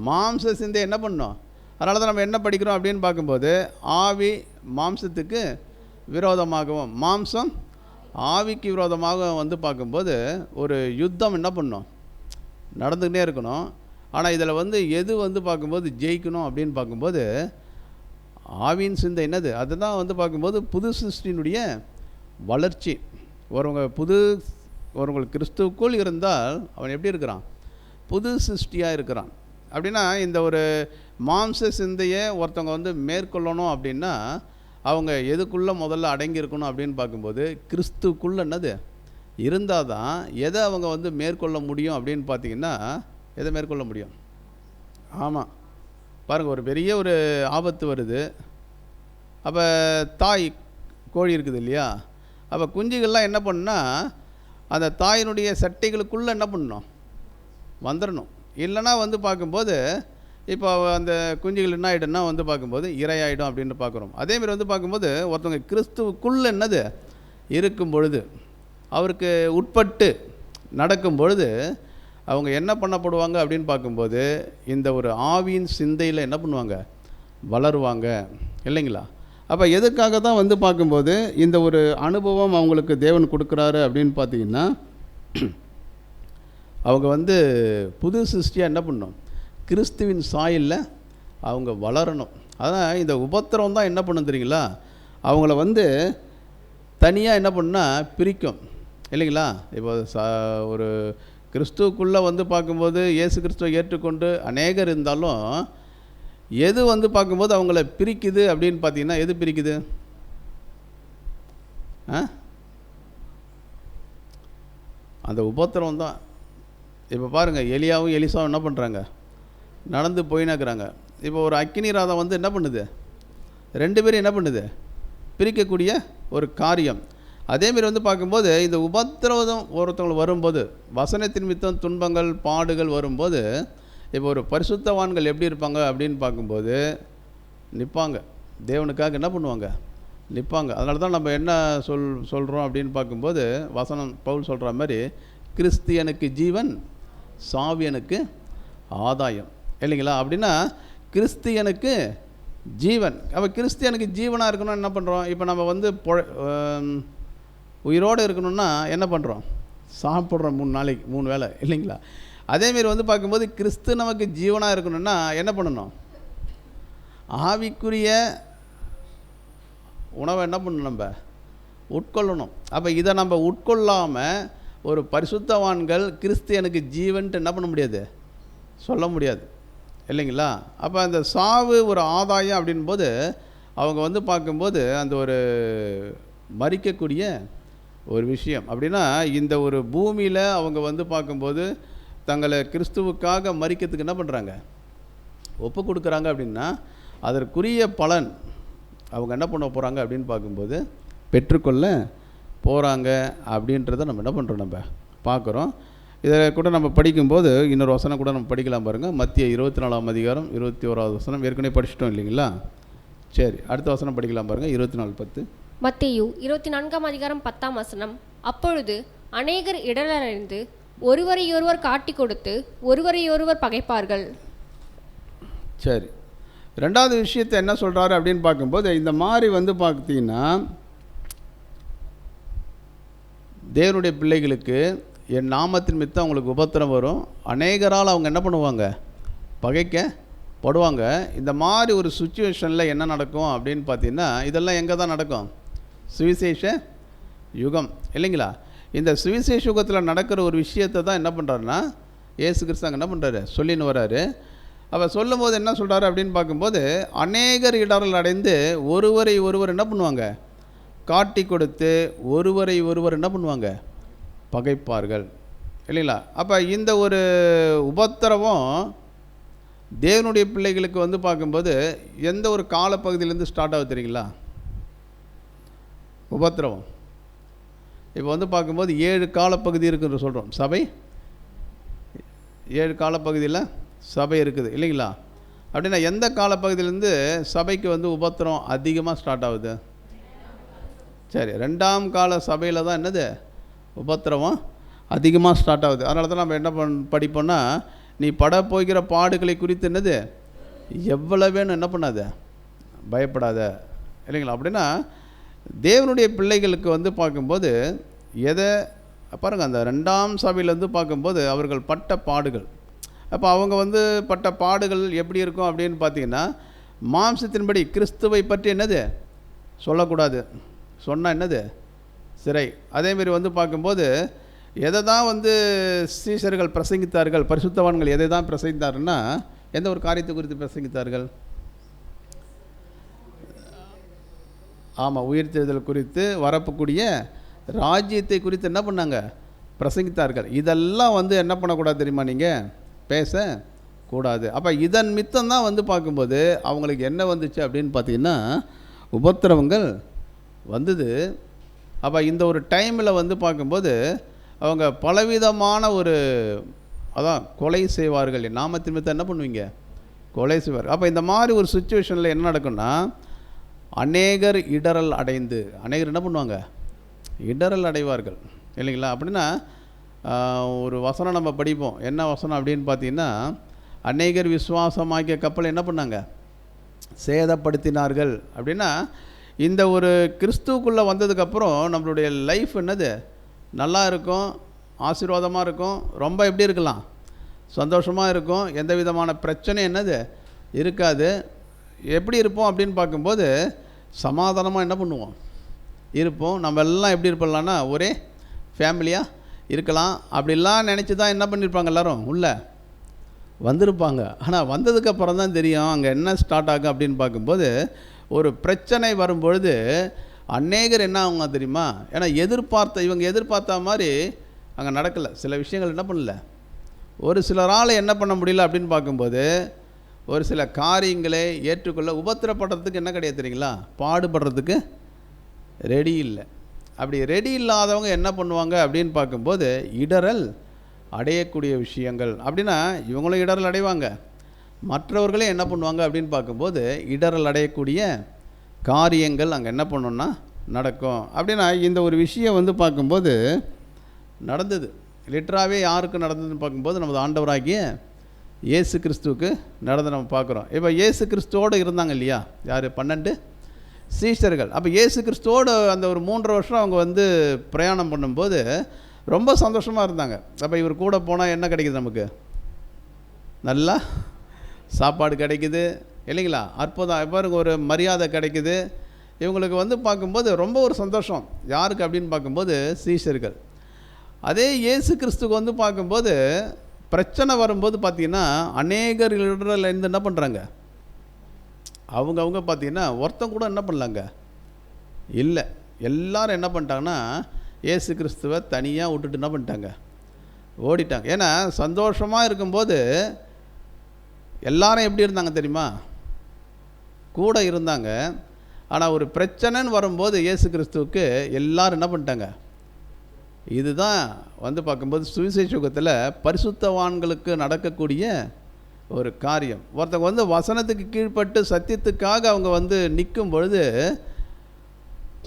மாம்ச சிந்தை என்ன பண்ணணும்? அதனால தான் நம்ம என்ன படிக்கிறோம் அப்படின்னு பார்க்கும்போது ஆவி மாம்சத்துக்கு விரோதமாகவும் மாம்சம் ஆவிக்கு விரோதமாக வந்து பார்க்கும்போது ஒரு யுத்தம் என்ன பண்ணணும்? நடந்துக்கிட்டே இருக்கணும். ஆனால் இதில் வந்து எது வந்து பார்க்கும்போது ஜெயிக்கணும் அப்படின்னு பார்க்கும்போது ஆவியின் சிந்தை என்னது? அதுதான் வந்து பார்க்கும்போது புது சிருஷ்டியினுடைய வளர்ச்சி. ஒருவங்க கிறிஸ்துவுக்குள் இருந்தால் அவன் எப்படி இருக்கிறான்? புது சிருஷ்டியாக இருக்கிறான். அப்படின்னா இந்த ஒரு மாம்ச சிந்தையை ஒருத்தவங்க வந்து மேற்கொள்ளணும் அப்படின்னா அவங்க எதுக்குள்ளே முதல்ல அடங்கியிருக்கணும் அப்படின்னு பார்க்கும்போது கிறிஸ்துக்குள்ளே என்னது இருந்தால் தான் எதை அவங்க வந்து மேற்கொள்ள முடியும் அப்படின்னு பார்த்தீங்கன்னா எதை மேற்கொள்ள முடியும்? ஆமாம், பாருங்கள், ஒரு பெரிய ஒரு ஆபத்து வருது. அப்போ தாய் கோழி இருக்குது இல்லையா? அப்போ குஞ்சுகள்லாம் என்ன பண்ணுன்னா அந்த தாயினுடைய சட்டைகளுக்குள்ளே என்ன பண்ணணும்? வந்துடணும். இல்லைனா வந்து பார்க்கும்போது இப்போ அந்த குஞ்சுகள் என்ன ஆகிடும்னா வந்து பார்க்கும்போது இரையாயிடும் அப்படின்னு பார்க்குறோம். அதேமாதிரி வந்து பார்க்கும்போது ஒருத்தவங்க கிறிஸ்துவுக்குள்ளே என்னது இருக்கும் பொழுது அவருக்கு உட்பட்டு நடக்கும் பொழுது அவங்க என்ன பண்ணப்படுவாங்க அப்படின்னு பார்க்கும்போது இந்த ஒரு ஆவியின் சிந்தையில் என்ன பண்ணுவாங்க? வளருவாங்க இல்லைங்களா? அப்போ எதுக்காக தான் வந்து பார்க்கும்போது இந்த ஒரு அனுபவம் அவங்களுக்கு தேவன் கொடுக்குறாரு அப்படின்னு பார்த்தீங்கன்னா அவங்க வந்து புது சிருஷ்டியாக என்ன பண்ணணும்? கிறிஸ்துவின் சாயலில் அவங்க வளரணும். அதான் இந்த உபத்திரம் தான் என்ன பண்ணும் தெரியுங்களா? அவங்கள வந்து தனியாக என்ன பண்ணால் பிரிக்கும் இல்லைங்களா? இப்போ ஒரு கிறிஸ்துவுக்குள்ளே வந்து பார்க்கும்போது இயேசு கிறிஸ்துவை ஏற்றுக்கொண்டு அநேகர் இருந்தாலும் எது வந்து பார்க்கும்போது அவங்கள பிரிக்குது அப்படின்னு பார்த்தீங்கன்னா எது பிரிக்குது? அந்த உபத்திரம் தான். இப்போ பாருங்கள், எலியாவும் எலிசாவும் என்ன பண்ணுறாங்க? நடந்து போயினாக்குறாங்க. இப்போ ஒரு அக்கினி ராதம் வந்து என்ன பண்ணுது? 2 பேரும் என்ன பண்ணுது? பிரிக்கக்கூடிய ஒரு காரியம். அதேமாரி வந்து பார்க்கும்போது இந்த உபத்திரவம் ஒருத்தவங்களுக்கு வரும்போது வசனத்தின் நிமித்தம் துன்பங்கள் பாடுகள் வரும்போது இப்போ ஒரு பரிசுத்தவான்கள் எப்படி இருப்பாங்க அப்படின்னு பார்க்கும்போது நிற்பாங்க, தேவனுக்காக என்ன பண்ணுவாங்க, நிற்பாங்க. அதனால தான் நம்ம என்ன சொல்கிறோம் அப்படின்னு பார்க்கும்போது வசனம் பவுல் சொல்கிற மாதிரி கிறிஸ்தியனுக்கு ஜீவன் சாவியனுக்கு ஆதாயம் இல்லைங்களா. அப்படின்னா கிறிஸ்தியனுக்கு ஜீவன். அப்போ கிறிஸ்தியனுக்கு ஜீவனாக இருக்கணும்னு என்ன பண்ணுறோம், இப்போ நம்ம வந்து உயிரோடு இருக்கணும்னா என்ன பண்ணுறோம், சாப்பிட்றோம் 3 நாளைக்கு 3 வேளை இல்லைங்களா. அதேமாரி வந்து பார்க்கும்போது கிறிஸ்து நமக்கு ஜீவனாக இருக்கணும்னா என்ன பண்ணணும், ஆவிக்குரிய உணவை என்ன பண்ணணும், நம்ம உட்கொள்ளணும். அப்போ இதை நம்ம உட்கொள்ளாமல் ஒரு பரிசுத்தவான்கள் கிறிஸ்தியனுக்கு ஜீவன்ட்டு என்ன பண்ண முடியாது, சொல்ல முடியாது இல்லைங்களா. அப்போ அந்த சாவு ஒரு ஆதாயம் அப்படின்போது அவங்க வந்து பார்க்கும்போது அந்த ஒரு மரிக்கக்கூடிய ஒரு விஷயம். அப்படின்னா இந்த ஒரு பூமியில் அவங்க வந்து பார்க்கும்போது தங்களை கிறிஸ்துவுக்காக மரிக்கிறதுக்கு என்ன பண்ணுறாங்க, ஒப்பு கொடுக்குறாங்க. அப்படின்னா அதற்குரிய பலன் அவங்க என்ன பண்ண போகிறாங்க அப்படின்னு பார்க்கும்போது பெற்றுக்கொள்ள போகிறாங்க அப்படின்றத நம்ம என்ன பண்ணுறோம், நம்ம பார்க்குறோம். இதை கூட நம்ம படிக்கும்போது இன்னொரு வசனம் கூட நம்ம படிக்கலாம் பாருங்கள். மத்திய 24ஆம் அதிகாரம் 21வது வசனம் ஏற்கனவே படிச்சிட்டோம் இல்லைங்களா. சரி, அடுத்த வசனம் படிக்கலாம் பாருங்கள். 24:10. மத்தேயு 24ஆம் அதிகாரம் 10ஆம் வசனம். அப்பொழுது அநேகர் இடரடைந்து ஒருவரையொருவர் காட்டி கொடுத்து ஒருவரையொருவர் பகைப்பார்கள். சரி, ரெண்டாவது விஷயத்தை என்ன சொல்கிறாரு அப்படின்னு பார்க்கும்போது இந்த மாதிரி வந்து பார்த்தீங்கன்னா தேவனுடைய பிள்ளைகளுக்கு என் நாமத்தின் மித்தம் அவங்களுக்கு உபத்திரம் வரும், அநேகரால் அவங்க என்ன பண்ணுவாங்க, பகைக்கப்படுவாங்க. இந்த மாதிரி ஒரு சுச்சுவேஷனில் என்ன நடக்கும் அப்படின்னு பார்த்தீங்கன்னா இதெல்லாம் எங்கே தான் நடக்கும், சுவிசேஷ யுகம் இல்லைங்களா. இந்த சுவிசேஷ யுகத்தில் நடக்கிற ஒரு விஷயத்தை தான் என்ன பண்ணுறாருன்னா இயேசு கிறிஸ்து என்ன பண்ணுறாரு, சொல்லின்னு வர்றாரு. அப்போ சொல்லும் போது என்ன சொல்கிறாரு அப்படின்னு பார்க்கும்போது அநேகர் இடரல் அடைந்து ஒருவரை ஒருவர் என்ன பண்ணுவாங்க, காட்டி கொடுத்து ஒருவரை ஒருவர் என்ன பண்ணுவாங்க, பகைப்பார்கள் இல்லைங்களா. அப்போ இந்த ஒரு உபத்திரவம் தேவனுடைய பிள்ளைகளுக்கு வந்து பார்க்கும்போது எந்த ஒரு காலப்பகுதியிலேருந்து ஸ்டார்ட் ஆகுது தெரியுங்களா, உபத்திரவம். இப்போ வந்து பார்க்கும்போது 7 காலப்பகுதி இருக்குன்னு சொல்கிறோம். சபை 7 காலப்பகுதியில் சபை இருக்குது இல்லைங்களா. அப்படின்னா எந்த காலப்பகுதியிலேருந்து சபைக்கு வந்து உபத்திரம் அதிகமாக ஸ்டார்ட் ஆகுது, சரி 2ஆம் கால சபையில் தான் என்னது உபத்திரவம் அதிகமாக ஸ்டார்ட் ஆகுது. அதனால தான் நம்ம என்ன படிப்போம்னா நீ பட போகிற பாடுகளை குறித்து என்னது எவ்வளவேன்னு என்ன பண்ணாத, பயப்படாத இல்லைங்களா. அப்படின்னா தேவனுடைய பிள்ளைகளுக்கு வந்து பார்க்கும்போது எதை பாருங்கள், அந்த 2ஆம் சபையிலேருந்து பார்க்கும்போது அவர்கள் பட்ட பாடுகள். அப்போ அவங்க வந்து பட்ட பாடுகள் எப்படி இருக்கும் அப்படின்னு பார்த்தீங்கன்னா மாம்சத்தின்படி கிறிஸ்துவை பற்றி என்னது சொல்லக்கூடாது, சொன்னால் என்னது சிறை. அதேமாரி வந்து பார்க்கும்போது எதை தான் வந்து சீஷர்கள் பிரசங்கித்தார்கள், பரிசுத்தவான்கள் எதை தான் பிரசங்கித்தாருன்னா எந்த ஒரு காரியத்தை குறித்து பிரசங்கித்தார்கள், ஆமாம் உயிர்த்தெழுதல் குறித்து வரப்போக்கூடிய ராஜ்யத்தை குறித்து என்ன பண்ணாங்க, பிரசங்கித்தார்கள். இதெல்லாம் வந்து என்ன பண்ணக்கூடாது தெரியுமா, நீங்கள் பேசக்கூடாது. அப்போ இதன் மித்தம் தான் வந்து பார்க்கும்போது அவங்களுக்கு என்ன வந்துச்சு அப்படின்னு பார்த்தீங்கன்னா உபத்திரவங்கள் வந்தது. அப்போ இந்த ஒரு டைமில் வந்து பார்க்கும்போது அவங்க பலவிதமான ஒரு அதான் கொலை செய்வார்கள், நாமத்தின் மித்தம் என்ன பண்ணுவீங்க, கொலை செய்வார்கள். அப்போ இந்த மாதிரி ஒரு சுச்சுவேஷனில் என்ன நடக்கும்னா அநேகர் இடரல் அடைந்து, அநேகர் என்ன பண்ணுவாங்க, இடரல் அடைவார்கள் இல்லைங்களா. அப்படின்னா ஒரு வசனம் நம்ம படிப்போம், என்ன வசனம் அப்படின்னு பார்த்தீங்கன்னா அநேகர் விசுவாசமாக்கிய கப்பலை என்ன பண்ணாங்க, சேதப்படுத்தினார்கள். அப்படின்னா இந்த ஒரு கிறிஸ்துவுக்குள்ளே வந்ததுக்கப்புறம் நம்மளுடைய லைஃப் என்னது நல்லா இருக்கும், ஆசீர்வாதமாக இருக்கும், ரொம்ப எப்படி இருக்கலாம், சந்தோஷமாக இருக்கும், எந்த விதமான பிரச்சனை என்னது இருக்காது. எப்படி இருப்போம் அப்படின்னு பார்க்கும்போது சமாதானமாக என்ன பண்ணுவோம் இருப்போம். நம்ம எல்லாம் எப்படி இருப்போம்லான்னா ஒரே ஃபேமிலியாக இருக்கலாம். அப்படிலாம் நினச்சி தான் என்ன பண்ணியிருப்பாங்க, எல்லோரும் உள்ளே வந்திருப்பாங்க. ஆனால் வந்ததுக்கப்புறம் தான் தெரியும் அங்கே என்ன ஸ்டார்ட் ஆகும் அப்படின்னு பார்க்கும்போது ஒரு பிரச்சனை வரும்பொழுது அநேகர் என்ன ஆகுங்க தெரியுமா, ஏன்னா இவங்க எதிர்பார்த்த மாதிரி அங்கே நடக்கலை, சில விஷயங்கள் என்ன பண்ணல, ஒரு சிலரால் என்ன பண்ண முடியல அப்படின்னு பார்க்கும்போது ஒரு சில காரியங்களை ஏற்றுக்கொள்ள உபத்திரப்படுறதுக்கு என்ன கிடையாது தெரியுங்களா, பாடுபடுறதுக்கு ரெடி இல்லை. அப்படி ரெடி இல்லாதவங்க என்ன பண்ணுவாங்க அப்படின்னு பார்க்கும்போது இடரல் அடையக்கூடிய விஷயங்கள். அப்படின்னா இவங்களும் இடரல் அடைவாங்க, மற்றவர்களே என்ன பண்ணுவாங்க அப்படின்னு பார்க்கும்போது இடரல் அடையக்கூடிய காரியங்கள் அங்கே என்ன பண்ணணும்னா நடக்கும். அப்படின்னா இந்த ஒரு விஷயம் வந்து பார்க்கும்போது நடந்தது, லிட்டராகவே யாருக்கு நடந்ததுன்னு பார்க்கும்போது நமது ஆண்டவராகிய இயேசு கிறிஸ்துவுக்கு நடந்து நம்ம பார்க்குறோம். இப்போ இயேசு கிறிஸ்துவோடு இருந்தாங்க இல்லையா, யார்? 12 சீஷர்கள். அப்போ இயேசு கிறிஸ்துவோடு அந்த ஒரு 3 வருஷம் அவங்க வந்து பிரயாணம் பண்ணும்போது ரொம்ப சந்தோஷமாக இருந்தாங்க. அப்போ இவர் கூட போனால் என்ன கிடைக்குது? நமக்கு நல்லா சாப்பாடு கிடைக்குது இல்லைங்களா, அற்புதம் பாருங்க, ஒரு மரியாதை கிடைக்குது. இவங்களுக்கு வந்து பார்க்கும்போது ரொம்ப ஒரு சந்தோஷம். யாருக்கு அப்படின்னு பார்க்கும்போது சீஷர்கள். அதே இயேசு கிறிஸ்துக்கு வந்து பார்க்கும்போது பிரச்சனை வரும்போது பார்த்திங்கன்னா அநேகர் இருந்து என்ன பண்ணுறாங்க, அவங்க பார்த்திங்கன்னா ஒருத்தன் கூட என்ன பண்ணலாங்க இல்லை, எல்லாரும் என்ன பண்ணிட்டாங்கன்னா இயேசு கிறிஸ்துவை தனியாக விட்டுட்டு என்ன பண்ணிட்டாங்க, ஓடிட்டாங்க. ஏன்னா சந்தோஷமாக இருக்கும்போது எல்லாரும் எப்படி இருந்தாங்க தெரியுமா, கூட இருந்தாங்க. ஆனால் ஒரு பிரச்சனைன்னு வரும்போது இயேசு கிறிஸ்துவுக்கு எல்லாரும் என்ன பண்ணிட்டாங்க. இதுதான் வந்து பார்க்கும்போது சுவிசேஷ யுகத்தில் பரிசுத்தவான்களுக்கு நடக்கக்கூடிய ஒரு காரியம். ஒருத்தவங்க வந்து வசனத்துக்கு கீழ்ப்பட்டு சத்தியத்துக்காக அவங்க வந்து நிற்கும் பொழுது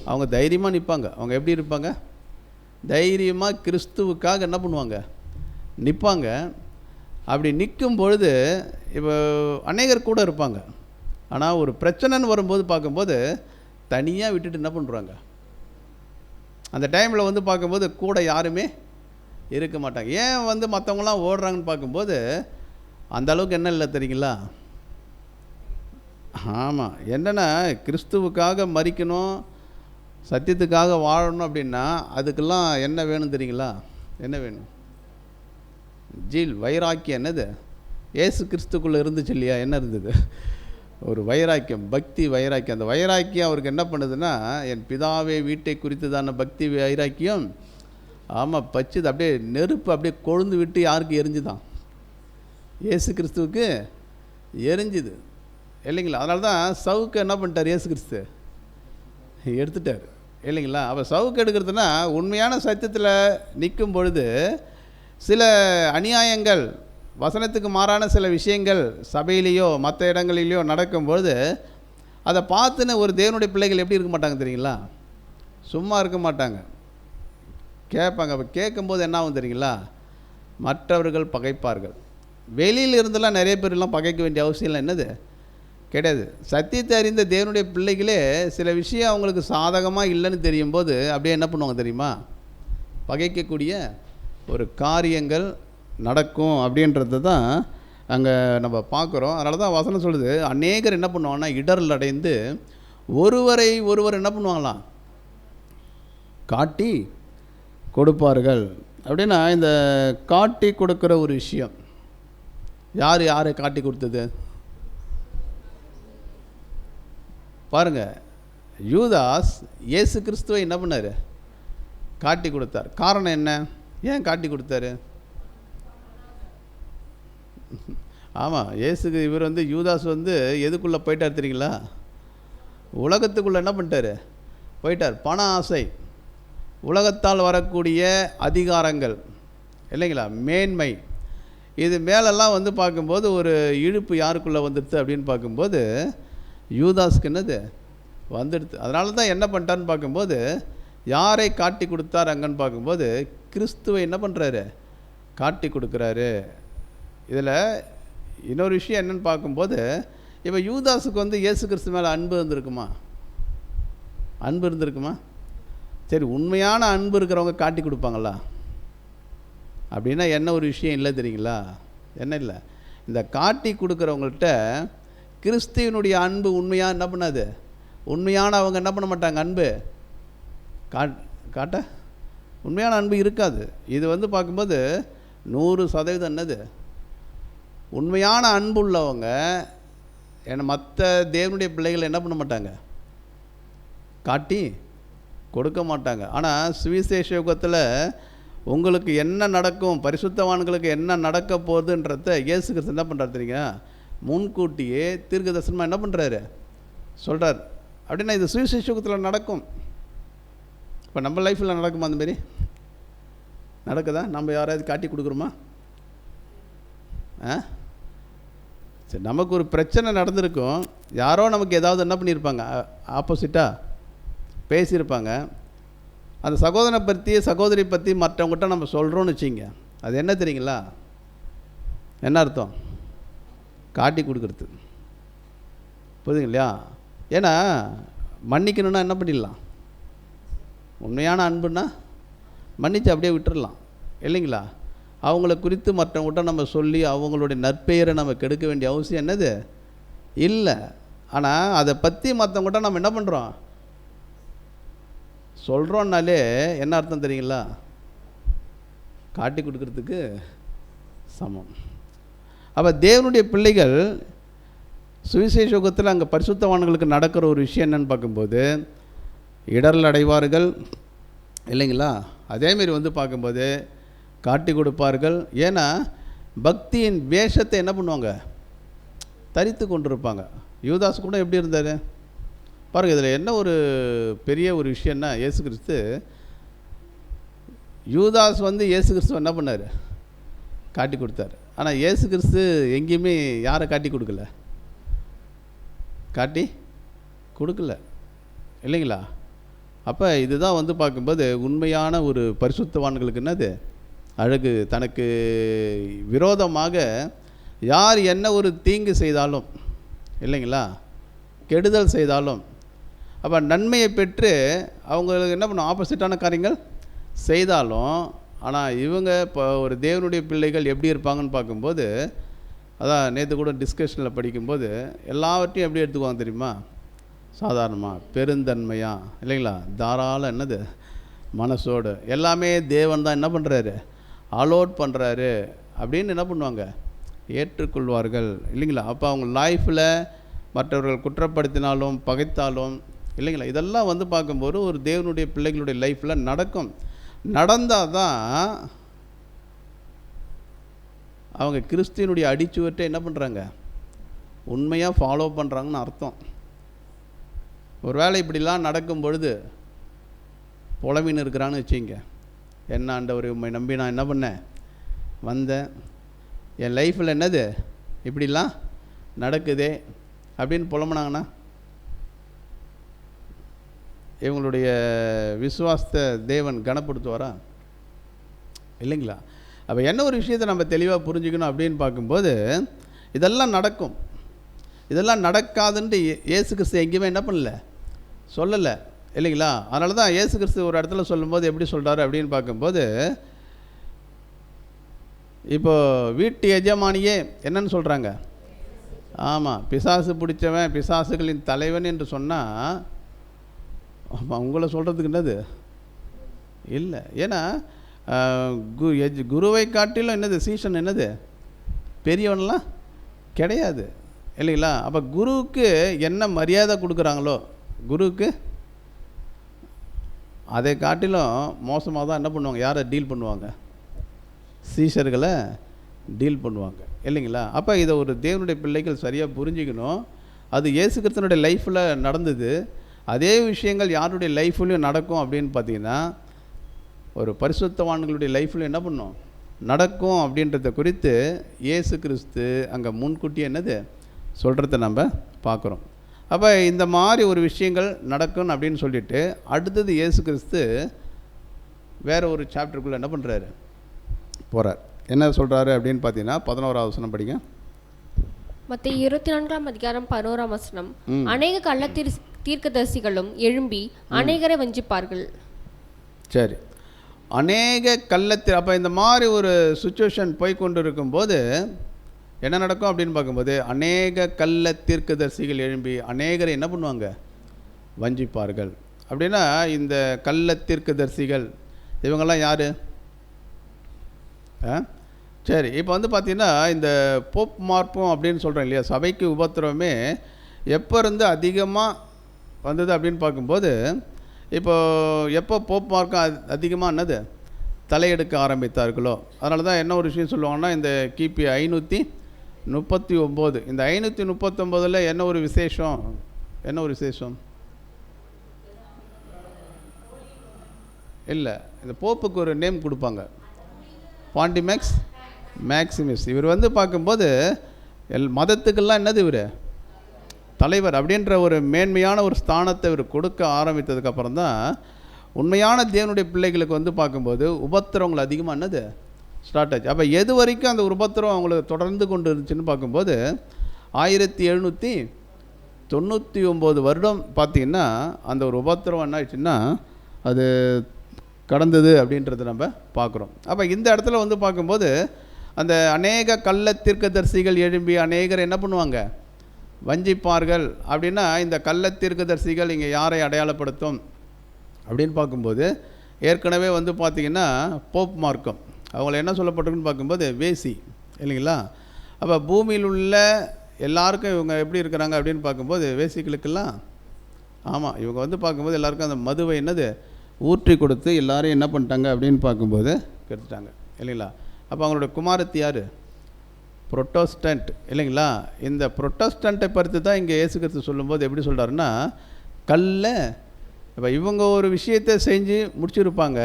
அவங்க தைரியமாக நிற்பாங்க. அவங்க எப்படி இருப்பாங்க? தைரியமாக கிறிஸ்துவுக்காக என்ன பண்ணுவாங்க, நிற்பாங்க. அப்படி நிற்கும் பொழுது இப்போ அநேகர் கூட இருப்பாங்க. ஆனால் ஒரு பிரச்சனைன்னு வரும்போது பார்க்கும்போது தனியாக விட்டுட்டு என்ன பண்ணுறாங்க, அந்த டைமில் வந்து பார்க்கும்போது கூட யாருமே இருக்க மாட்டாங்க. ஏன் வந்து மற்றவங்களாம் ஓடுறாங்கன்னு பார்க்கும்போது அந்த அளவுக்கு என்ன இல்லை தெரியுங்களா? ஆமாம், என்னென்னா கிறிஸ்துவுக்காக மரிக்கணும், சத்தியத்துக்காக வாழணும் அப்படின்னா அதுக்கெல்லாம் என்ன வேணும் தெரியுங்களா? என்ன வேணும்? வைராக்கியம். என்னது? ஏசு கிறிஸ்துக்குள்ளே இருந்துச்சு இல்லையா? என்ன இருந்தது? ஒரு வைராக்கியம், பக்தி வைராக்கியம். அந்த வைராக்கியம் அவருக்கு என்ன பண்ணுதுன்னா, என் பிதாவே வீட்டை குறித்து தானே பக்தி வைராக்கியம். ஆமாம், பச்சுது. அப்படியே நெருப்பு அப்படியே கொழுந்து விட்டு யாருக்கு எரிஞ்சுதான்? இயேசு கிறிஸ்துவுக்கு எரிஞ்சுது இல்லைங்களா? அதனால தான் சவுக்கு என்ன பண்ணிட்டார், இயேசு கிறிஸ்து எடுத்துட்டார் இல்லைங்களா? அப்போ சவுக்கு எடுக்கிறதுனா உண்மையான சத்தியத்தில் நிற்கும் பொழுது சில அநியாயங்கள், வசனத்துக்கு மாறான சில விஷயங்கள் சபையிலேயோ மற்ற இடங்களிலேயோ நடக்கும்பொழுது அதை பார்த்துன்னு ஒரு தேவனுடைய பிள்ளைகள் எப்படி இருக்க மாட்டாங்க தெரியுங்களா? சும்மா இருக்க மாட்டாங்க, கேட்பாங்க. அப்போ கேட்கும்போது என்ன ஆகும் தெரியுங்களா? மற்றவர்கள் பகைப்பார்கள். வெளியில் இருந்தெல்லாம் நிறைய பேர்லாம் பகைக்க வேண்டிய அவசியம் என்னது கிடையாது. சத்தியத்தை அறிந்த தேவனுடைய பிள்ளைகளே சில விஷயம் அவங்களுக்கு சாதகமாக இல்லைன்னு தெரியும் போது அப்படியே என்ன பண்ணுவாங்க தெரியுமா? பகைக்கக்கூடிய ஒரு காரியங்கள் நடக்கும் அப்படின்றது தான் அங்கே நம்ம பார்க்குறோம். அதனால தான் வசனம் சொல்லுது, அநேகர் என்ன பண்ணுவாங்கன்னா இடரல் அடைந்து ஒருவர் என்ன பண்ணுவாங்களாம், காட்டி கொடுப்பார்கள். அப்படின்னா இந்த காட்டி கொடுக்குற ஒரு விஷயம் யாரை காட்டி கொடுத்தது பாருங்க. யூதாஸ் இயேசு கிறிஸ்துவை என்ன பண்ணார், காட்டி கொடுத்தார். காரணம் என்ன? ஏன் காட்டி கொடுத்தாரு? ஆமாம், இயேசுக்கு இவர் வந்து யூதாஸ் வந்து எதுக்குள்ளே போயிட்டார் தெரியுங்களா? உலகத்துக்குள்ளே என்ன பண்ணிட்டார், போயிட்டார். பண ஆசை, உலகத்தால் வரக்கூடிய அதிகாரங்கள் இல்லைங்களா, மேன்மை, இது மேலெல்லாம் வந்து பார்க்கும்போது ஒரு இழுப்பு யாருக்குள்ளே வந்துடுது அப்படின்னு பார்க்கும்போது யூதாஸ்க்கு என்னது வந்துடுது. அதனால தான் என்ன பண்ணிட்டான்னு பார்க்கும்போது யாரை காட்டி கொடுத்தார் அங்கன்னு பார்க்கும்போது கிறிஸ்துவை என்ன பண்ணுறாரு, காட்டி கொடுக்குறாரு. இதில் இன்னொரு விஷயம் என்னென்னு பார்க்கும்போது இப்போ யூதாஸுக்கு வந்து இயேசு கிறிஸ்து மேலே அன்பு இருந்திருக்குமா? அன்பு இருந்திருக்குமா? சரி, உண்மையான அன்பு இருக்கிறவங்க காட்டி கொடுப்பாங்களா? அப்படின்னா என்ன ஒரு விஷயம் இல்லை தெரியுங்களா? என்ன இல்லை, இந்த காட்டி கொடுக்குறவங்கள்ட்ட கிறிஸ்துவனுடைய அன்பு உண்மையாக என்ன பண்ணாது, உண்மையான அவங்க என்ன பண்ண மாட்டாங்க, அன்பு காட்ட உண்மையான அன்பு இருக்காது. இது வந்து பார்க்கும்போது 100% என்னது உண்மையான அன்பு உள்ளவங்க ஏன்னா மற்ற தேவனுடைய பிள்ளைகள் என்ன பண்ண மாட்டாங்க, காட்டி கொடுக்க மாட்டாங்க. ஆனால் சுவிசேஷ யுகத்தில் உங்களுக்கு என்ன நடக்கும், பரிசுத்தவான்களுக்கு என்ன நடக்க போகுதுன்றத இயேசு கிறிஸ்து என்ன பண்ணுறாரு தெரியுங்க, முன்கூட்டியே தீர்க்கதரிசனமாக என்ன பண்ணுறாரு, சொல்கிறார். அப்படின்னா இது சுவிசேஷ யுகத்தில் நடக்கும். இப்போ நம்ம லைஃப்பில் நடக்குமா அந்தமாரி? நடக்குதா? நம்ம யாராவது காட்டி கொடுக்குறோமா? சரி, நமக்கு ஒரு பிரச்சனை நடந்திருக்கும், யாரோ நமக்கு ஏதாவது என்ன பண்ணியிருப்பாங்க, ஆப்போசிட்டாக பேசியிருப்பாங்க. அந்த சகோதரனை பற்றி சகோதரி பற்றி மற்றவங்ககிட்ட நம்ம சொல்கிறோன்னு வச்சிங்க, அது என்ன தெரியுங்களா? என்ன அர்த்தம்? காட்டி கொடுக்குறது. புரியுதுங்க இல்லையா? ஏன்னா மன்னிக்கணுன்னா என்ன பண்ணிடலாம்? உண்மையான அன்புன்னா மன்னிச்சு அப்படியே விட்டுடலாம் இல்லைங்களா? அவங்கள குறித்து மற்றவங்ககிட்ட நம்ம சொல்லி அவங்களுடைய நற்பெயரை நம்ம கெடுக்க வேண்டிய அவசியம் என்னது இல்லை. ஆனால் அதை பற்றி மற்றவங்ககிட்ட நம்ம என்ன பண்ணுறோம், சொல்கிறோன்னாலே என்ன அர்த்தம் தெரியுங்களா? காட்டி கொடுக்கறதுக்கு சமம். அப்போ தேவனுடைய பிள்ளைகள் சுவிசேஷ யுகத்தில் அங்கே பரிசுத்தவான்களுக்கு நடக்கிற ஒரு விஷயம் என்னன்னு பார்க்கும்போது இடரல் அடைவார்கள் இல்லைங்களா? அதேமாரி வந்து பார்க்கும்போது காட்டி கொடுப்பார்கள். ஏன்னா பக்தியின் வேஷத்தை என்ன பண்ணுவாங்க, தரித்து கொண்டிருப்பாங்க. யூதாஸ் கூட எப்படி இருந்தார் பாருங்கள். இதில் என்ன ஒரு பெரிய ஒரு விஷயம்னா, இயேசு கிறிஸ்து, யூதாஸ் வந்து இயேசு கிறிஸ்து என்ன பண்ணார், காட்டி கொடுத்தார். ஆனால் இயேசு கிறிஸ்து எங்கேயுமே யாரை காட்டி கொடுக்கல, காட்டி கொடுக்கல இல்லைங்களா? அப்போ இதுதான் வந்து பார்க்கும்போது உண்மையான ஒரு பரிசுத்தவான்களுக்கு என்னது அழகு. தனக்கு விரோதமாக யார் என்ன ஒரு தீங்கு செய்தாலும் இல்லைங்களா, கெடுதல் செய்தாலும், அப்போ நன்மையை பெற்று அவங்களுக்கு என்ன பண்ணும், ஆப்போசிட்டான காரியங்கள் செய்தாலும், ஆனால் இவங்க இப்போ ஒரு தேவனுடைய பிள்ளைகள் எப்படி இருப்பாங்கன்னு பார்க்கும்போது, அதான் நேற்று கூட டிஸ்கஷனில் படிக்கும்போது எல்லாவற்றையும் எப்படி எடுத்துக்குவாங்க தெரியுமா? சாதாரணமாக, பெருந்தன்மையாக இல்லைங்களா, தாராள என்னது மனசோடு, எல்லாமே தேவன் தான் என்ன பண்ணுறாரு, அலோட் பண்ணுறாரு அப்படின்னு என்ன பண்ணுவாங்க, ஏற்றுக்கொள்வார்கள் இல்லைங்களா? அப்போ அவங்க லைஃப்பில் மற்றவர்கள் குற்றப்படுத்தினாலும் பகைத்தாலும் இல்லைங்களா, இதெல்லாம் வந்து பார்க்கும்போது ஒரு தேவனுடைய பிள்ளைகளுடைய லைஃப்பில் நடக்கும். நடந்தால் தான் அவங்க கிறிஸ்துவனுடைய அடிச்சுவற்றை என்ன பண்ணுறாங்க, உண்மையாக ஃபாலோ பண்ணுறாங்கன்னு அர்த்தம். ஒரு வேளை இப்படிலாம் நடக்கும் பொழுது புலமின்னு இருக்கிறான்னு வச்சுங்க, என்ன ஆண்டவர் உண்மை நம்பி நான் என்ன பண்ணேன் வந்தேன், என் லைஃப்பில் என்னது இப்படிலாம் நடக்குதே அப்படின்னு புலம்புனாங்கன்னா இவங்களுடைய விசுவாசத்தை தேவன் கனப்படுத்துவாரா? இல்லைங்களா? அப்போ என்ன ஒரு விஷயத்தை நம்ம தெளிவாக புரிஞ்சுக்கணும் அப்படின்னு பார்க்கும்போது, இதெல்லாம் நடக்கும், இதெல்லாம் நடக்காதுன்ட்டு இயேசு கிறிஸ்து எங்கேயுமே என்ன பண்ணல, சொல்லலை இல்லைங்களா? அதனால தான் இயேசு கிறிஸ்து ஒரு இடத்துல சொல்லும்போது எப்படி சொல்கிறாரு அப்படின்னு பார்க்கும்போது, இப்போது வீட்டு எஜமானியே என்னன்னு சொல்கிறாங்க, ஆமாம் பிசாசு பிடிச்சவன் பிசாசுகளின் தலைவன் என்று சொன்னால் உங்களை சொல்கிறதுக்கு என்னது இல்லை. ஏன்னா குருவை காட்டிலும் என்னது சீஷன் என்னது பெரியவன்லாம் கிடையாது இல்லைங்களா? அப்போ குருவுக்கு என்ன மரியாதை கொடுக்குறாங்களோ, குருவுக்கு அதை காட்டிலும் மோசமாக தான் என்ன பண்ணுவாங்க, யாரை டீல் பண்ணுவாங்க, சீஷர்களை டீல் பண்ணுவாங்க இல்லைங்களா? அப்போ இதை ஒரு தேவனுடைய பிள்ளைகள் சரியாக புரிஞ்சுக்கணும். அது இயேசு கிறிஸ்துவனுடைய லைஃப்பில் நடந்தது, அதே விஷயங்கள் யாருடைய லைஃப்லையும் நடக்கும் அப்படின்னு பார்த்தீங்கன்னா ஒரு பரிசுத்தவான்களுடைய லைஃப்பில் என்ன பண்ணும், நடக்கும் அப்படின்றத குறித்து இயேசு கிறிஸ்து அங்கே முன்கூட்டி என்னது சொல்கிறத நம்ம பார்க்குறோம். அப்போ இந்த மாதிரி ஒரு விஷயங்கள் நடக்கும் அப்படின்னு சொல்லிட்டு அடுத்தது இயேசு கிறிஸ்து வேறு ஒரு சாப்டருக்குள்ளே என்ன பண்ணுறாரு போகிறார். என்ன சொல்கிறாரு அப்படின்னு பார்த்தீங்கன்னா 11வது வசனம் படிங்க. மத்தேயு 24ஆம் அதிகாரம் 11ஆம் வசனம். அநேக கள்ள தீர்க்கதரிசிகளும் எழும்பி அநேகரை வஞ்சிப்பார்கள். சரி, அநேக கள்ளத்தில், அப்போ இந்த மாதிரி ஒரு சுச்சுவேஷன் போய்கொண்டு இருக்கும்போது என்ன நடக்கும் அப்படின்னு பார்க்கும்போது, அநேக கள்ள தீர்க்கதரிசிகள் எழும்பி அநேகரை என்ன பண்ணுவாங்க, வஞ்சிப்பார்கள். அப்படின்னா இந்த கள்ள தீர்க்கதரிசிகள் இவங்கெல்லாம் யார்? சரி, இப்போ வந்து பார்த்திங்கன்னா இந்த போப் மார்ப்பம் அப்படின்னு சொல்கிறோம் இல்லையா, சபைக்கு உபத்திரவமே எப்போ இருந்து அதிகமாக வந்தது அப்படின்னு பார்க்கும்போது, இப்போது எப்போ போப் மார்க்கம் அதிகமாக என்னது தலையெடுக்க ஆரம்பித்தார்களோ, அதனால தான் என்ன ஒரு விஷயம் சொல்லுவாங்கன்னா, இந்த கிபி 539, இந்த 539 என்ன ஒரு விசேஷம், என்ன ஒரு விசேஷம் இல்லை, இந்த போப்புக்கு ஒரு நேம் கொடுப்பாங்க, பாண்டிமேக்ஸ் மேக்சிமிஸ். இவர் வந்து பார்க்கும்போது மதத்துக்கெல்லாம் என்னது இவர் தலைவர் அப்படின்ற ஒரு மேன்மையான ஒரு ஸ்தானத்தை இவர் கொடுக்க ஆரம்பித்ததுக்கப்புறம் தான் உண்மையான தேவனுடைய பிள்ளைகளுக்கு வந்து பார்க்கும்போது உபத்திரவங்கள் அதிகமாக என்னது ஸ்டார்ட் ஆச்சு. அப்போ எது வரைக்கும் அந்த உபத்திரம் அவங்களுக்கு தொடர்ந்து கொண்டு இருந்துச்சுன்னு பார்க்கும்போது 1799 வருடம் பார்த்திங்கன்னா அந்த ஒரு உபத்திரம் என்ன ஆயிடுச்சுன்னா அது கடந்தது அப்படின்றத நம்ம பார்க்குறோம். அப்போ இந்த இடத்துல வந்து பார்க்கும்போது அந்த அநேக கள்ள தீர்க்கதரிசிகள் எழும்பி அநேகர் என்ன பண்ணுவாங்க, வஞ்சிப்பார்கள். அப்படின்னா இந்த கள்ள தீர்க்கதரிசிகள் இங்கே யாரை அடையாளப்படுத்தும் அப்படின்னு பார்க்கும்போது ஏற்கனவே வந்து பார்த்திங்கன்னா போப் மார்க்கம் அவங்கள என்ன சொல்லப்பட்டிருக்குன்னு பார்க்கும்போது வேசி இல்லைங்களா. அப்போ பூமியில் உள்ள எல்லாருக்கும் இவங்க எப்படி இருக்கிறாங்க அப்படின்னு பார்க்கும்போது வேசிகளுக்கெல்லாம் ஆமாம் இவங்க வந்து பார்க்கும்போது எல்லாருக்கும் அந்த மதுவை என்னது ஊற்றி கொடுத்து எல்லாரையும் என்ன பண்ணிட்டாங்க அப்படின்னு பார்க்கும்போது கெடுத்துட்டாங்க இல்லைங்களா. அப்போ அவங்களோட குமாரத்தி யார், புரோட்டஸ்டன்ட் இல்லைங்களா. இந்த புரோட்டஸ்டண்ட்டை பற்றி தான் இங்கே இயேசு கிறிஸ்து சொல்லும்போது எப்படி சொல்கிறாருன்னா கல்ல இப்போ இவங்க ஒரு விஷயத்தை செஞ்சு முடிச்சிருப்பாங்க,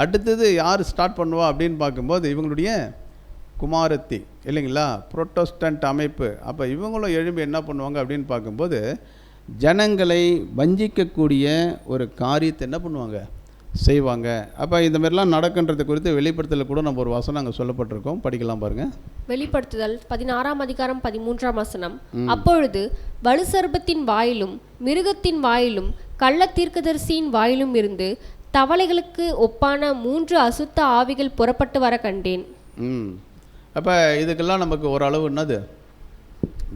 அடுத்தது யார் ஸ்டார்ட் பண்ணுவா அப்படின்னு பார்க்கும்போது இவங்களுடைய குமாரத்தி இல்லைங்களா, புரோட்டஸ்டன்ட் அமைப்பு. அப்போ இவங்களும் எழும்பி என்ன பண்ணுவாங்க அப்படின்னு பார்க்கும்போது ஜனங்களை வஞ்சிக்கக்கூடிய ஒரு காரியத்தை என்ன பண்ணுவாங்க செய்வாங்க. அப்போ இந்த மாதிரிலாம் நடக்கின்றது குறித்து வெளிப்படுத்தல கூட நம்ம ஒரு வசனம் அங்கே சொல்லப்பட்டிருக்கோம், படிக்கலாம் பாருங்கள். வெளிப்படுத்துதல் 16ஆம் அதிகாரம் 13ஆம் வசனம். அப்பொழுது வலுசர்பத்தின் வாயிலும் மிருகத்தின் வாயிலும் கள்ள தீர்க்கதரிசியின் வாயிலும் இருந்து தவளைகளுக்கு ஒப்பான 3 அசுத்த ஆவிகள் புறப்பட்டு வர கண்டேன். அப்போ இதுக்கெல்லாம் நமக்கு ஓரளவு என்னது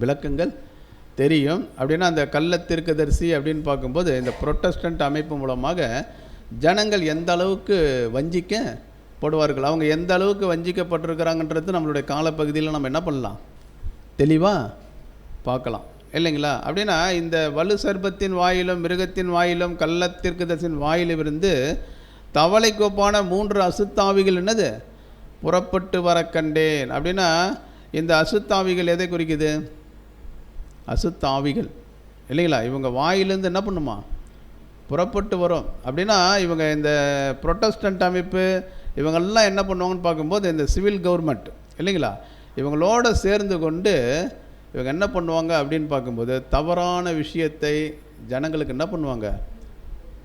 விளக்கங்கள் தெரியும். அப்படின்னா அந்த கள்ள தீர்க்கதரிசி அப்படின்னு பார்க்கும்போது இந்த புரோட்டஸ்டன்ட் அமைப்பு மூலமாக ஜனங்கள் எந்த அளவுக்கு வஞ்சிக்கப்படுவார்கள், அவங்க எந்த அளவுக்கு வஞ்சிக்கப்பட்டிருக்கிறாங்கன்றது நம்மளுடைய காலப்பகுதியில் நம்ம என்ன பண்ணலாம் தெளிவாக பார்க்கலாம் இல்லைங்களா. அப்படின்னா இந்த வலு சர்பத்தின் வாயிலும் மிருகத்தின் வாயிலும் கள்ள தீர்க்கதரிசியின் வாயிலும் இருந்து தவளை கோப்பான 3 அசுத்தாவிகள் என்னது புறப்பட்டு வர கண்டேன். அப்படின்னா இந்த அசுத்தாவிகள் எதை குறிக்குது, அசுத்தாவிகள் இல்லைங்களா. இவங்க வாயிலேருந்து என்ன பண்ணுமா புறப்பட்டு வரும். அப்படின்னா இவங்க இந்த புரோட்டஸ்டன்ட் அமைப்பு இவங்கெல்லாம் என்ன பண்ணுவாங்கன்னு பார்க்கும்போது இந்த சிவில் கவர்மெண்ட் இல்லைங்களா, இவங்களோட சேர்ந்து கொண்டு இவங்க என்ன பண்ணுவாங்க அப்படின்னு பார்க்கும்போது தவறான விஷயத்தை ஜனங்களுக்கு என்ன பண்ணுவாங்க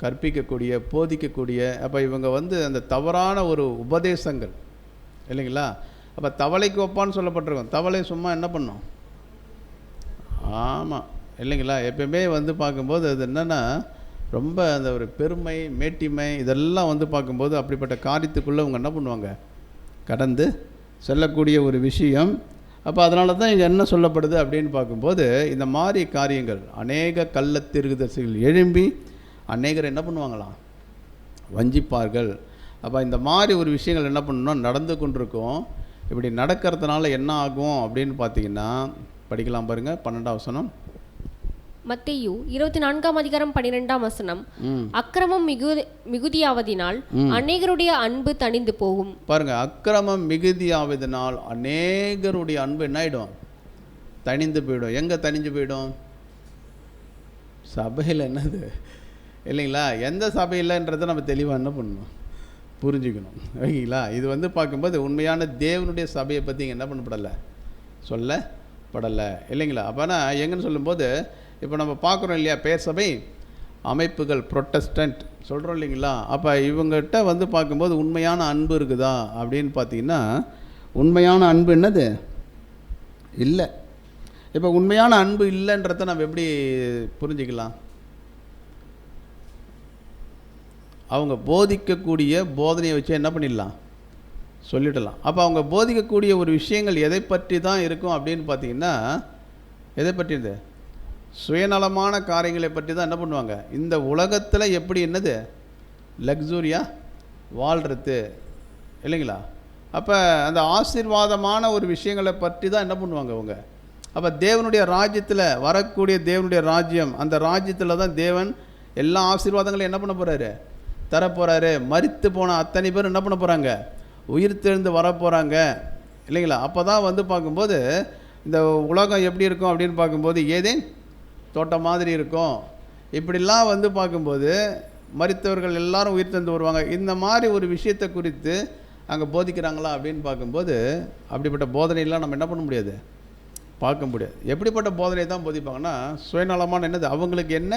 கற்பிக்கக்கூடிய போதிக்கக்கூடிய. அப்போ இவங்க வந்து அந்த தவறான ஒரு உபதேசங்கள் இல்லைங்களா. அப்போ தவளைக்கு ஒப்பான்னு சொல்லப்பட்டிருக்கோம், தவளை சும்மா என்ன பண்ணும், ஆமாம் இல்லைங்களா. எப்பயுமே வந்து பார்க்கும்போது அது என்னென்னா ரொம்ப அந்த ஒரு பெருமை மேட்டிமை இதெல்லாம் வந்து பார்க்கும்போது அப்படிப்பட்ட காரியத்துக்குள்ளே அவங்க என்ன பண்ணுவாங்க கடந்து செல்லக்கூடிய ஒரு விஷயம். அப்போ அதனால தான் இங்கே என்ன சொல்லப்படுது அப்படின்னு பார்க்கும்போது இந்த மாதிரி காரியங்கள் அநேக கள்ள தீர்க்கதரிசிகள் எழும்பி அநேகர் என்ன பண்ணுவாங்களாம் வஞ்சிப்பார்கள். அப்போ இந்த மாதிரி ஒரு விஷயங்கள் என்ன பண்ணணும் நடந்து கொண்டிருக்கோம். இப்படி நடக்கிறதுனால என்ன ஆகும் அப்படின்னு பார்த்தீங்கன்னா படிக்கலாம் பாருங்கள் 12ஆம் வசனம். மத்தேயு 24ஆம் அதிகாரம் 12ஆம் வசனம். அக்கிரமம் மிகுதியாவதினால் அநேகருடைய அன்பு தணிந்து போகும். பாருங்க, அக்கிரமம் மிகுதியாவதினால் அநேகருடைய அன்பு என்ன ஆகிடும் தணிந்து போயிடும். எங்கே தணிஞ்சு போயிடும், சபையில் என்னது இல்லைங்களா. எந்த சபையில்ன்றதை நம்ம தெளிவாக என்ன பண்ணணும் புரிஞ்சுக்கணும் ஓகேங்களா. இது வந்து பார்க்கும்போது உண்மையான தேவனுடைய சபையை பற்றி இங்கே என்ன பண்ணப்படலை சொல்லப்படலை இல்லைங்களா. அப்போனா எங்கன்னு சொல்லும்போது இப்போ நம்ம பார்க்குறோம் இல்லையா பேர் சபை அமைப்புகள் புரோட்டஸ்டன்ட் சொல்கிறோம் இல்லைங்களா. அப்போ இவங்ககிட்ட வந்து பார்க்கும்போது உண்மையான அன்பு இருக்குதா அப்படின்னு பார்த்தீங்கன்னா உண்மையான அன்பு என்னது இல்லை. இப்போ உண்மையான அன்பு இல்லைன்றத நம்ம எப்படி புரிஞ்சுக்கலாம், அவங்க போதிக்கக்கூடிய போதனையை வச்சு என்ன பண்ணிடலாம் சொல்லிடலாம். அப்போ அவங்க போதிக்கக்கூடிய ஒரு விஷயங்கள் எதை பற்றி தான் இருக்கும் அப்படின்னு பார்த்தீங்கன்னா எதை பற்றியது சுயநலமான காரியங்களை பற்றி தான் என்ன பண்ணுவாங்க. இந்த உலகத்தில் எப்படி என்னது லக்ஸூரியாக வாழ்கிறது இல்லைங்களா. அப்போ அந்த ஆசீர்வாதமான ஒரு விஷயங்களை பற்றி தான் என்ன பண்ணுவாங்க அவங்க. அப்போ தேவனுடைய ராஜ்யத்தில் வரக்கூடிய தேவனுடைய ராஜ்யம், அந்த ராஜ்யத்தில் தான் தேவன் எல்லா ஆசீர்வாதங்களையும் என்ன பண்ண போகிறாரு தரப்போகிறாரு. மரித்து போன அத்தனை பேர் என்ன பண்ண போகிறாங்க உயிர் தெழுந்து வரப்போகிறாங்க இல்லைங்களா. அப்போ தான் வந்து பார்க்கும்போது இந்த உலகம் எப்படி இருக்கும் அப்படின்னு பார்க்கும்போது ஏதேன் தோட்டம் மாதிரி இருக்கும். இப்படிலாம் வந்து பார்க்கும்போது மரித்தவர்கள் எல்லாரும் உயிர் தந்து வருவாங்க. இந்த மாதிரி ஒரு விஷயத்தை குறித்து அங்கே போதிக்கிறாங்களா அப்படின்னு பார்க்கும்போது அப்படிப்பட்ட போதனையெல்லாம் நம்ம என்ன பண்ண முடியாது, பார்க்க முடியாது. எப்படிப்பட்ட போதனையை தான் போதிப்பாங்கன்னா சுயநலமான என்னது அவங்களுக்கு என்ன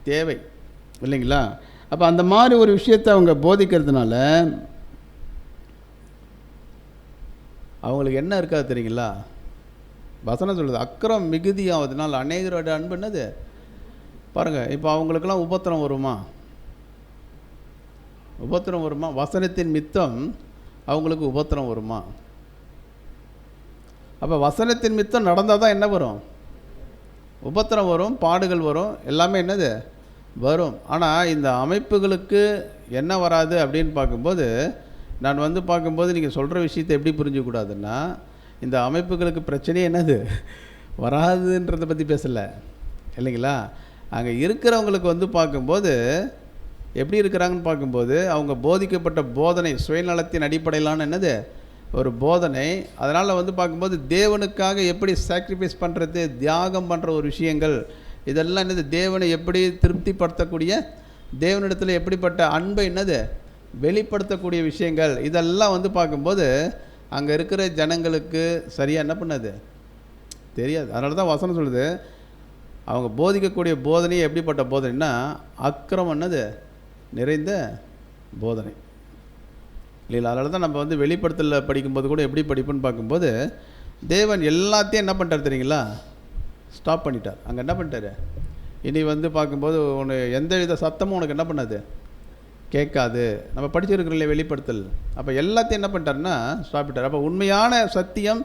தேவை இல்லைங்களா. அப்போ அந்த மாதிரி ஒரு விஷயத்தை அவங்க போதிக்கிறதுனால அவங்களுக்கு என்ன இருக்காது தெரியுங்களா. வசனம் சொல்லுது அக்கிரம் மிகுதியாவதுனால் அநேகரோட அன்பு என்னது பாருங்கள். இப்போ அவங்களுக்கெல்லாம் உபத்திரம் வருமா, உபத்திரம் வருமா? வசனத்தின் மித்தம் அவங்களுக்கு உபத்திரம் வருமா? அப்போ வசனத்தின் மித்தம் நடந்தால் தான் என்ன வரும், உபத்திரம் வரும், பாடுகள் வரும், எல்லாமே என்னது வரும். ஆனால் இந்த அமைப்புகளுக்கு என்ன வராது அப்படின்னு பார்க்கும்போது நான் வந்து பார்க்கும்போது நீங்கள் சொல்கிற விஷயத்தை எப்படி புரிஞ்சிக்கூடாதுன்னா இந்த அமைப்புகளுக்கு பிரச்சனையே என்னது வராதுன்றதை பற்றி பேசலை இல்லைங்களா. அங்கே இருக்கிறவங்களுக்கு வந்து பார்க்கும்போது எப்படி இருக்கிறாங்கன்னு பார்க்கும்போது அவங்க போதிக்கப்பட்ட போதனை சுயநலத்தின் அடிப்படையிலான என்னது ஒரு போதனை. அதனால் வந்து பார்க்கும்போது தேவனுக்காக எப்படி சாக்ரிஃபைஸ் பண்ணுறது, தியாகம் பண்ணுற ஒரு விஷயங்கள், இதெல்லாம் என்னது தேவனை எப்படி திருப்திப்படுத்தக்கூடிய, தேவனிடத்தில் எப்படிப்பட்ட அன்பை என்னது வெளிப்படுத்தக்கூடிய விஷயங்கள், இதெல்லாம் வந்து பார்க்கும்போது அங்கே இருக்கிற ஜனங்களுக்கு சரியாக என்ன பண்ணது தெரியாது. அதனால தான் வசனம் சொல்லுது அவங்க போதிக்கக்கூடிய போதனை எப்படிப்பட்ட போதனைன்னா அக்கிரமம் என்னது நிறைந்த போதனை இல்லைங்களா. அதனால தான் நம்ம வந்து வெளிப்படுத்தலில் படிக்கும்போது கூட எப்படி படிப்புன்னு பார்க்கும்போது தேவன் எல்லாத்தையும் என்ன பண்ணிட்டார் தெரியுங்களா, ஸ்டாப் பண்ணிட்டார். அங்கே என்ன பண்ணிட்டார், இனி வந்து பார்க்கும்போது உனக்கு எந்த வித சத்தமும் உனக்கு என்ன பண்ணாது கேட்காது. நம்ம படிச்சிருக்கிறோம் இல்லையா வெளிப்படுத்தல். அப்போ எல்லாத்தையும் என்ன பண்ணிட்டாருன்னா ஸ்டாப் பண்ணிட்டார். அப்போ உண்மையான சத்தியம்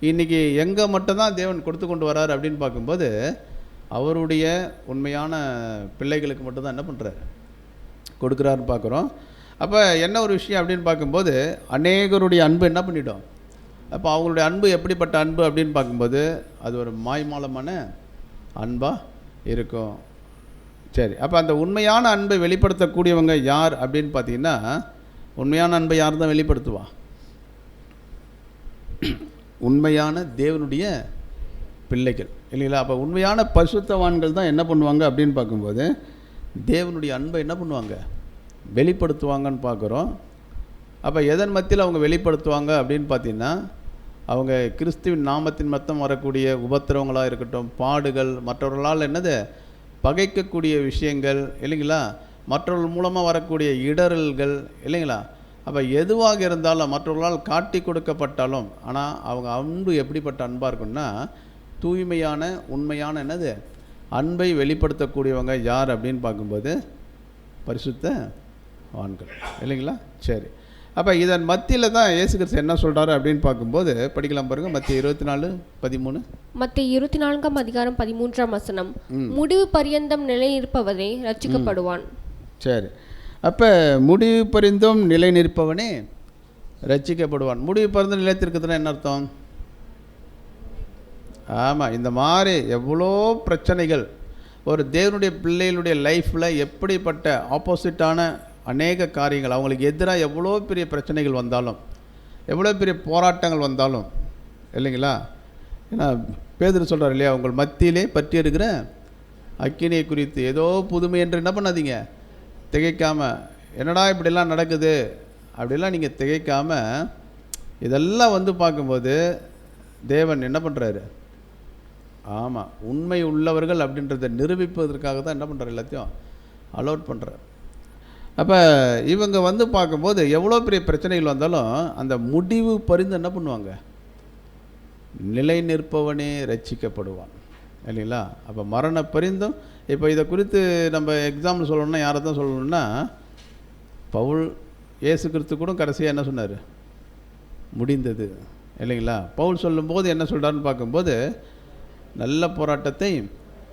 இன்றைக்கி எங்கே மட்டும்தான் தேவன் கொடுத்து கொண்டு வராரு அப்படின்னு பார்க்கும்போது அவருடைய உண்மையான பிள்ளைகளுக்கு மட்டும்தான் என்ன பண்ணுறாரு கொடுக்குறாருன்னு பார்க்குறோம். அப்போ என்ன ஒரு விஷயம் அப்படின்னு பார்க்கும்போது அநேகருடைய அன்பு என்ன பண்ணிட்டோம். அப்போ அவங்களுடைய அன்பு எப்படிப்பட்ட அன்பு அப்படின்னு பார்க்கும்போது அது ஒரு மாய்மாலமான அன்பாக இருக்கும். சரி, அப்போ அந்த உண்மையான அன்பை வெளிப்படுத்தக்கூடியவங்க யார் அப்படின்னு பார்த்தீங்கன்னா உண்மையான அன்பை யார் தான் வெளிப்படுத்துவா, உண்மையான தேவனுடைய பிள்ளைகள் இல்லைங்களா. அப்போ உண்மையான பரிசுத்தவான்கள் தான் என்ன பண்ணுவாங்க அப்படின்னு பார்க்கும்போது தேவனுடைய அன்பை என்ன பண்ணுவாங்க வெளிப்படுத்துவாங்கன்னு பார்க்குறோம். அப்போ எதன் மத்தியில் அவங்க வெளிப்படுத்துவாங்க அப்படின்னு பார்த்தீங்கன்னா அவங்க கிறிஸ்துவின் நாமத்தின் மொத்தம் வரக்கூடிய உபத்திரவங்களாக இருக்கட்டும், பாடுகள், மற்றவர்களால் என்னது பகைக்கக்கூடிய விஷயங்கள் இல்லைங்களா, மற்றவர்கள் மூலமாக வரக்கூடிய இடரல்கள் இல்லைங்களா. அப்போ எதுவாக இருந்தாலும் மற்றவர்களால் காட்டி கொடுக்கப்பட்டாலும் ஆனால் அவங்க அன்பு எப்படிப்பட்ட அன்பாக இருக்குன்னா தூய்மையான உண்மையான என்னது அன்பை வெளிப்படுத்தக்கூடியவங்க யார் அப்படின்னு பார்க்கும்போது பரிசுத்த ஆண்கள் இல்லைங்களா. சரி, அப்போ இதன் மத்தியில் தான் இயேசு கிறிஸ்து என்ன சொல்கிறாரு அப்படின்னு பார்க்கும்போது படிக்கலாம் பாருங்கள். மத்திய 24:13. மத்திய 24:13 முடிவு பரியந்தம் நிலை நிற்பவனே ரட்சிக்கப்படுவான். சரி, அப்போ முடிவு பரிந்தும் நிலை நிற்பவனே ரட்சிக்கப்படுவான். முடிவு பரிந்தும் நிலைத்திருக்குதுன்னா என்ன அர்த்தம்? ஆமாம், இந்த மாதிரி எவ்வளோ பிரச்சனைகள் ஒரு தேவனுடைய பிள்ளைகளுடைய லைஃப்பில் எப்படிப்பட்ட ஆப்போசிட்டான அநேக காரியங்கள் அவங்களுக்கு எதிராக எவ்வளோ பெரிய பிரச்சனைகள் வந்தாலும் எவ்வளோ பெரிய போராட்டங்கள் வந்தாலும் இல்லைங்களா. ஏன்னா பேதுரு சொல்கிறார் இல்லையா, உங்கள் மத்தியிலே பற்றி இருக்கிற அக்கினியை குறித்து ஏதோ புதுமை என்று என்ன பண்ணாதீங்க திகைக்காமல், என்னடா இப்படிலாம் நடக்குது அப்படிலாம் நீங்கள் திகைக்காமல் இதெல்லாம் வந்து பார்க்கும்போது தேவன் என்ன பண்ணுறாரு, ஆமாம் உண்மை உள்ளவர்கள் அப்படின்றத நிரூபிப்பதற்காக தான் என்ன பண்ணுறாரு எல்லாத்தையும் அலோட் பண்ணுறார். அப்போ இவங்க வந்து பார்க்கும்போது எவ்வளோ பெரிய பிரச்சனைகள் வந்தாலும் அந்த முடிவு பரிந்து என்ன பண்ணுவாங்க, நிலை நிற்பவனே ரட்சிக்கப்படுவான் இல்லைங்களா. அப்போ மரண பரிந்தும் இப்போ இதை குறித்து நம்ம எக்ஸாம்பிள் சொல்லணும்னா யாரை தான் சொல்லணும்னா பவுல் இயேசு கிறிஸ்து கூட கடைசியாக என்ன சொன்னார், முடிந்தது இல்லைங்களா. பவுல் சொல்லும்போது என்ன சொல்கிறாருன்னு பார்க்கும்போது நல்ல போராட்டத்தை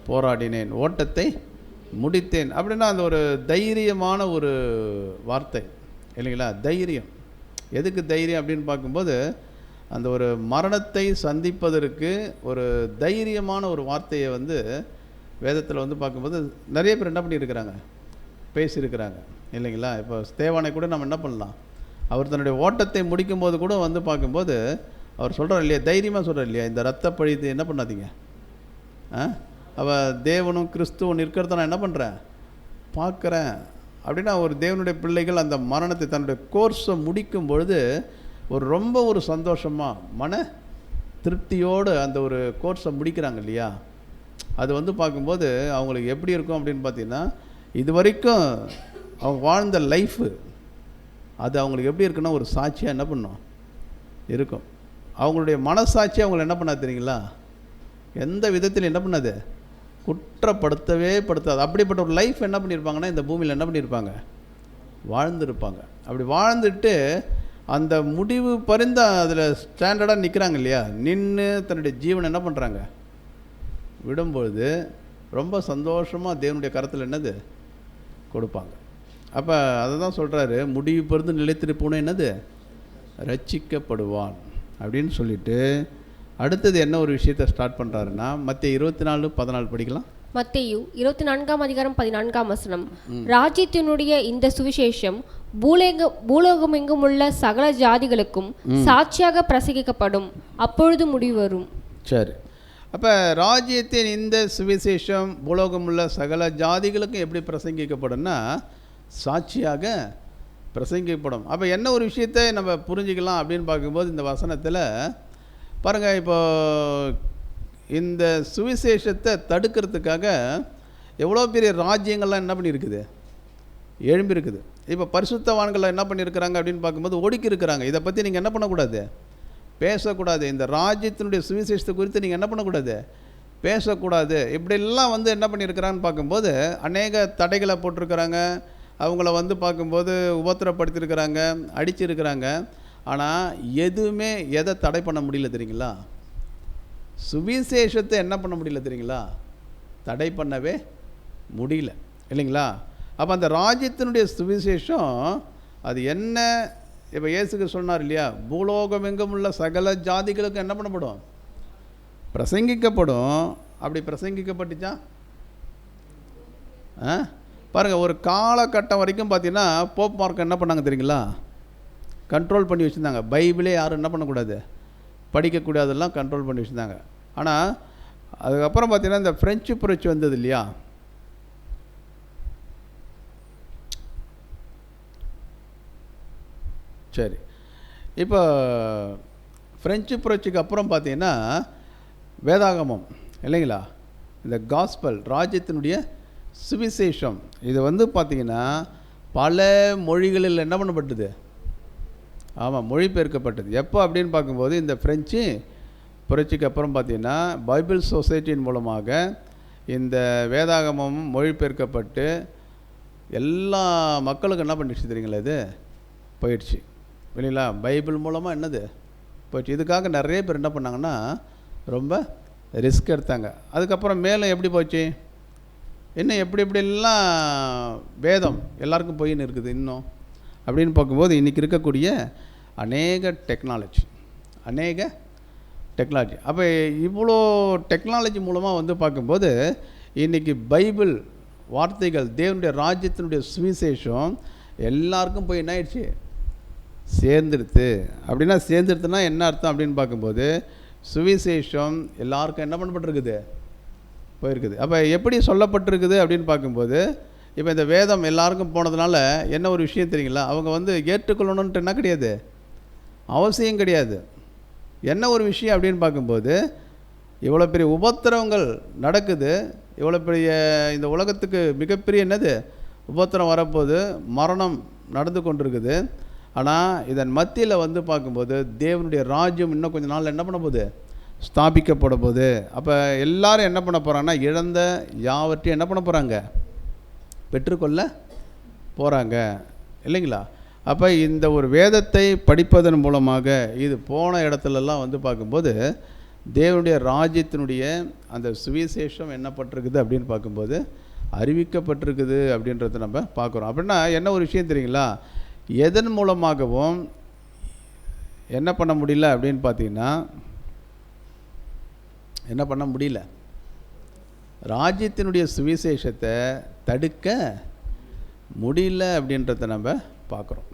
போராடினேன், ஓட்டத்தை முடித்தேன் அப்படின்னா அந்த ஒரு தைரியமான ஒரு வார்த்தை இல்லைங்களா. தைரியம், எதுக்கு தைரியம் அப்படின்னு பார்க்கும்போது அந்த ஒரு மரணத்தை சந்திப்பதற்கு ஒரு தைரியமான ஒரு வார்த்தையை வந்து வேதத்தில் வந்து பார்க்கும்போது நிறைய பேர் என்ன பண்ணியிருக்கிறாங்க பேசியிருக்கிறாங்க இல்லைங்களா. இப்போ ஸ்தேவானை கூட நம்ம என்ன பண்ணலாம், அவர் தன்னுடைய ஓட்டத்தை முடிக்கும்போது கூட வந்து பார்க்கும்போது அவர் சொல்கிறார் இல்லையா, தைரியமாக சொல்கிறார் இல்லையா, இந்த ரத்த பழித்து என்ன பண்ணாதீங்க, அவள் தேவனும் கிறிஸ்துவும் நிற்கிறத நான் என்ன பண்ணுறேன் பார்க்குறேன் அப்படின்னா ஒரு தேவனுடைய பிள்ளைகள் அந்த மரணத்தை தன்னுடைய கோர்ஸை முடிக்கும் பொழுது ரொம்ப ஒரு சந்தோஷமாக மன திருப்தியோடு அந்த ஒரு கோர்ஸை முடிக்கிறாங்க இல்லையா, அது வந்து பார்க்கும்போது அவங்களுக்கு எப்படி இருக்கும் அப்படின்னு பார்த்தீங்கன்னா, இது வரைக்கும் அவங்க வாழ்ந்த லைஃபு அது அவங்களுக்கு எப்படி இருக்குன்னா ஒரு சாட்சியாக என்ன பண்ணும் இருக்கும். அவங்களுடைய மனசாட்சி அவங்களை என்ன பண்ணாது தெரியுங்களா, எந்த விதத்தில் என்ன பண்ணாது, குற்றப்படுத்தவே படுத்தாது. அப்படிப்பட்ட ஒரு லைஃப் என்ன பண்ணியிருப்பாங்கன்னா இந்த பூமியில் என்ன பண்ணியிருப்பாங்க, வாழ்ந்துருப்பாங்க. அப்படி வாழ்ந்துட்டு அந்த முடிவு பரிந்த அதில் ஸ்டாண்டர்டாக நிற்கிறாங்க இல்லையா, நின்று தன்னுடைய ஜீவனை என்ன பண்ணுறாங்க விடும்பொழுது ரொம்ப சந்தோஷமாக தேவனுடைய கரத்தில் என்னது கொடுப்பாங்க. அப்போ அதை தான் சொல்கிறாரு, முடிவு பொறுத்து நிலைத்திருப்போன்னு என்னது ரட்சிக்கப்படுவான் அப்படின்னு சொல்லிட்டு அடுத்தது என்ன ஒரு விஷயத்தை ஸ்டார்ட் பண்ணுறாருன்னா மத்தேயு 24:14 படிக்கலாம். மத்தேயு 24:14 ராஜ்யத்தினுடைய இந்த சுவிசேஷம் பூலோகமெங்கும் உள்ள சகல ஜாதிகளுக்கும் சாட்சியாக பிரசங்கிக்கப்படும், அப்பொழுது முடிவு வரும். சரி, அப்போ ராஜ்யத்தின் இந்த சுவிசேஷம் பூலோகம் உள்ள சகல ஜாதிகளுக்கும் எப்படி பிரசங்கிக்கப்படும்னா சாட்சியாக பிரசங்கிக்கப்படும். அப்போ என்ன ஒரு விஷயத்தை நம்ம புரிஞ்சுக்கலாம் அப்படின்னு பார்க்கும்போது இந்த வசனத்தில் பாருங்கள், இப்போ இந்த சுவிசேஷத்தை தடுக்கிறதுக்காக எவ்வளோ பெரிய ராஜ்யங்கள்லாம் என்ன பண்ணியிருக்குது, எழும்பியிருக்குது. இப்போ பரிசுத்தவான்கள் என்ன பண்ணியிருக்கிறாங்க அப்படின்னு பார்க்கும்போது ஒடுக்கி இருக்கிறாங்க. இதை பற்றி நீங்கள் என்ன பண்ணக்கூடாது, பேசக்கூடாது. இந்த ராஜ்யத்தினுடைய சுவிசேஷத்தை குறித்து நீங்கள் என்ன பண்ணக்கூடாது, பேசக்கூடாது. இப்படிலாம் வந்து என்ன பண்ணியிருக்கிறான்னு பார்க்கும்போது அநேக தடைகளை போட்டிருக்கிறாங்க. அவங்கள வந்து பார்க்கும்போது உபத்திரப்படுத்தியிருக்கிறாங்க, அடிச்சிருக்கிறாங்க. ஆனால் எதுவுமே எதை தடை பண்ண முடியல தெரியுங்களா, சுவிசேஷத்தை என்ன பண்ண முடியல தெரியுங்களா, தடை பண்ணவே முடியல இல்லைங்களா. அப்போ அந்த ராஜ்யத்தினுடைய சுவிசேஷம் அது என்ன, இப்போ இயேசுக்கு சொன்னார் இல்லையா, பூலோகம் எங்கும் உள்ள சகல ஜாதிகளுக்கும் என்ன பண்ணப்படும், பிரசங்கிக்கப்படும். அப்படி பிரசங்கிக்கப்பட்டுச்சா பாருங்கள், ஒரு காலகட்டம் வரைக்கும் பார்த்தீங்கன்னா போப் மார்க் என்ன பண்ணாங்க தெரியுங்களா, கண்ட்ரோல் பண்ணி வச்சுருந்தாங்க. பைபிளே யாரும் என்ன பண்ணக்கூடாது, படிக்கக்கூடாதெல்லாம் கண்ட்ரோல் பண்ணி வச்சுருந்தாங்க. ஆனால் அதுக்கப்புறம் பார்த்தீங்கன்னா இந்த ஃப்ரெஞ்சு புரட்சி வந்தது இல்லையா, சரி, இப்போ ஃப்ரெஞ்சு புரட்சிக்கு அப்புறம் பார்த்தீங்கன்னா வேதாகமம் இல்லைங்களா, இந்த காஸ்பல் ராஜ்யத்தினுடைய சுவிசேஷம் இது வந்து பார்த்திங்கன்னா பல மொழிகளில் என்ன பண்ணப்பட்டது, ஆமாம் மொழிபெயர்க்கப்பட்டது. எப்போ அப்படின்னு பார்க்கும்போது இந்த ஃப்ரெஞ்சு புரட்சிக்கு அப்புறம் பார்த்திங்கன்னா பைபிள் சொசைட்டியின் மூலமாக இந்த வேதாகமம் மொழிபெயர்க்கப்பட்டு எல்லா மக்களுக்கும் என்ன பண்ணிடுச்சு தெரியுங்களா, இது போயிடுச்சு இல்லைங்களா. பைபிள் மூலமாக என்னது போயிடுச்சு. இதுக்காக நிறைய பேர் என்ன பண்ணாங்கன்னா ரொம்ப ரிஸ்க் எடுத்தாங்க. அதுக்கப்புறம் மேலும் எப்படி போச்சு, இன்னும் எப்படிலாம் வேதம் எல்லாருக்கும் போயின்னு இருக்குது இன்னும் அப்படின்னு பார்க்கும்போது இன்றைக்கி இருக்கக்கூடிய அநேக டெக்னாலஜி அப்போ இவ்வளோ டெக்னாலஜி மூலமாக வந்து பார்க்கும்போது இன்றைக்கி பைபிள் வார்த்தைகள் தேவனுடைய ராஜ்யத்தினுடைய சுவிசேஷம் எல்லாருக்கும் போய் என்ன ஆயிடுச்சு, சேர்ந்துடுத்து. அப்படின்னா சேர்ந்துடுத்துனா என்ன அர்த்தம் அப்படின்னு பார்க்கும்போது சுவிசேஷம் எல்லாருக்கும் என்ன பண்ணப்பட்டிருக்குது, போயிருக்குது. அப்போ எப்படி சொல்லப்பட்டிருக்குது அப்படின்னு பார்க்கும்போது இப்போ இந்த வேதம் எல்லாருக்கும் போனதுனால என்ன ஒரு விஷயம் தெரியுங்களா, அவங்க வந்து ஏற்றுக்கொள்ளணுன்ட்டு என்ன கிடையாது, அவசியம் கிடையாது. என்ன ஒரு விஷயம் அப்படின்னு பார்க்கும்போது இவ்வளோ பெரிய உபத்திரவங்கள் நடக்குது, இவ்வளோ பெரிய இந்த உலகத்துக்கு மிகப்பெரிய என்னது உபத்திரம் வரப்போகுது, மரணம் நடந்து கொண்டிருக்குது. ஆனால் இதன் மத்தியில் வந்து பார்க்கும்போது தேவனுடைய ராஜ்யம் இன்னும் கொஞ்சம் நாள் என்ன பண்ண போகுது, ஸ்தாபிக்கப்பட போகுது. அப்போ எல்லாரும் என்ன பண்ண போகிறாங்கன்னா இழந்த யாவற்றையும் என்ன பண்ண போகிறாங்க, பெற்றுக்கொள்ள போகிறாங்க இல்லைங்களா. அப்போ இந்த ஒரு வேதத்தை படிப்பதன் மூலமாக இது போன இடத்துலலாம் வந்து பார்க்கும்போது தேவனுடைய ராஜ்யத்தினுடைய அந்த சுவிசேஷம் என்னப்பட்டிருக்குது அப்படின்னு பார்க்கும்போது அறிவிக்கப்பட்டிருக்குது அப்படின்றத நம்ம பார்க்குறோம். அப்படின்னா என்ன ஒரு விஷயம் தெரியுங்களா, எதன் மூலமாகவும் என்ன பண்ண முடியல அப்படின்னு பார்த்தீங்கன்னா என்ன பண்ண முடியல, ராஜ்யத்தினுடைய சுவிசேஷத்தை தடுக்க முடியல அப்படின்றத நம்ம பார்க்குறோம்.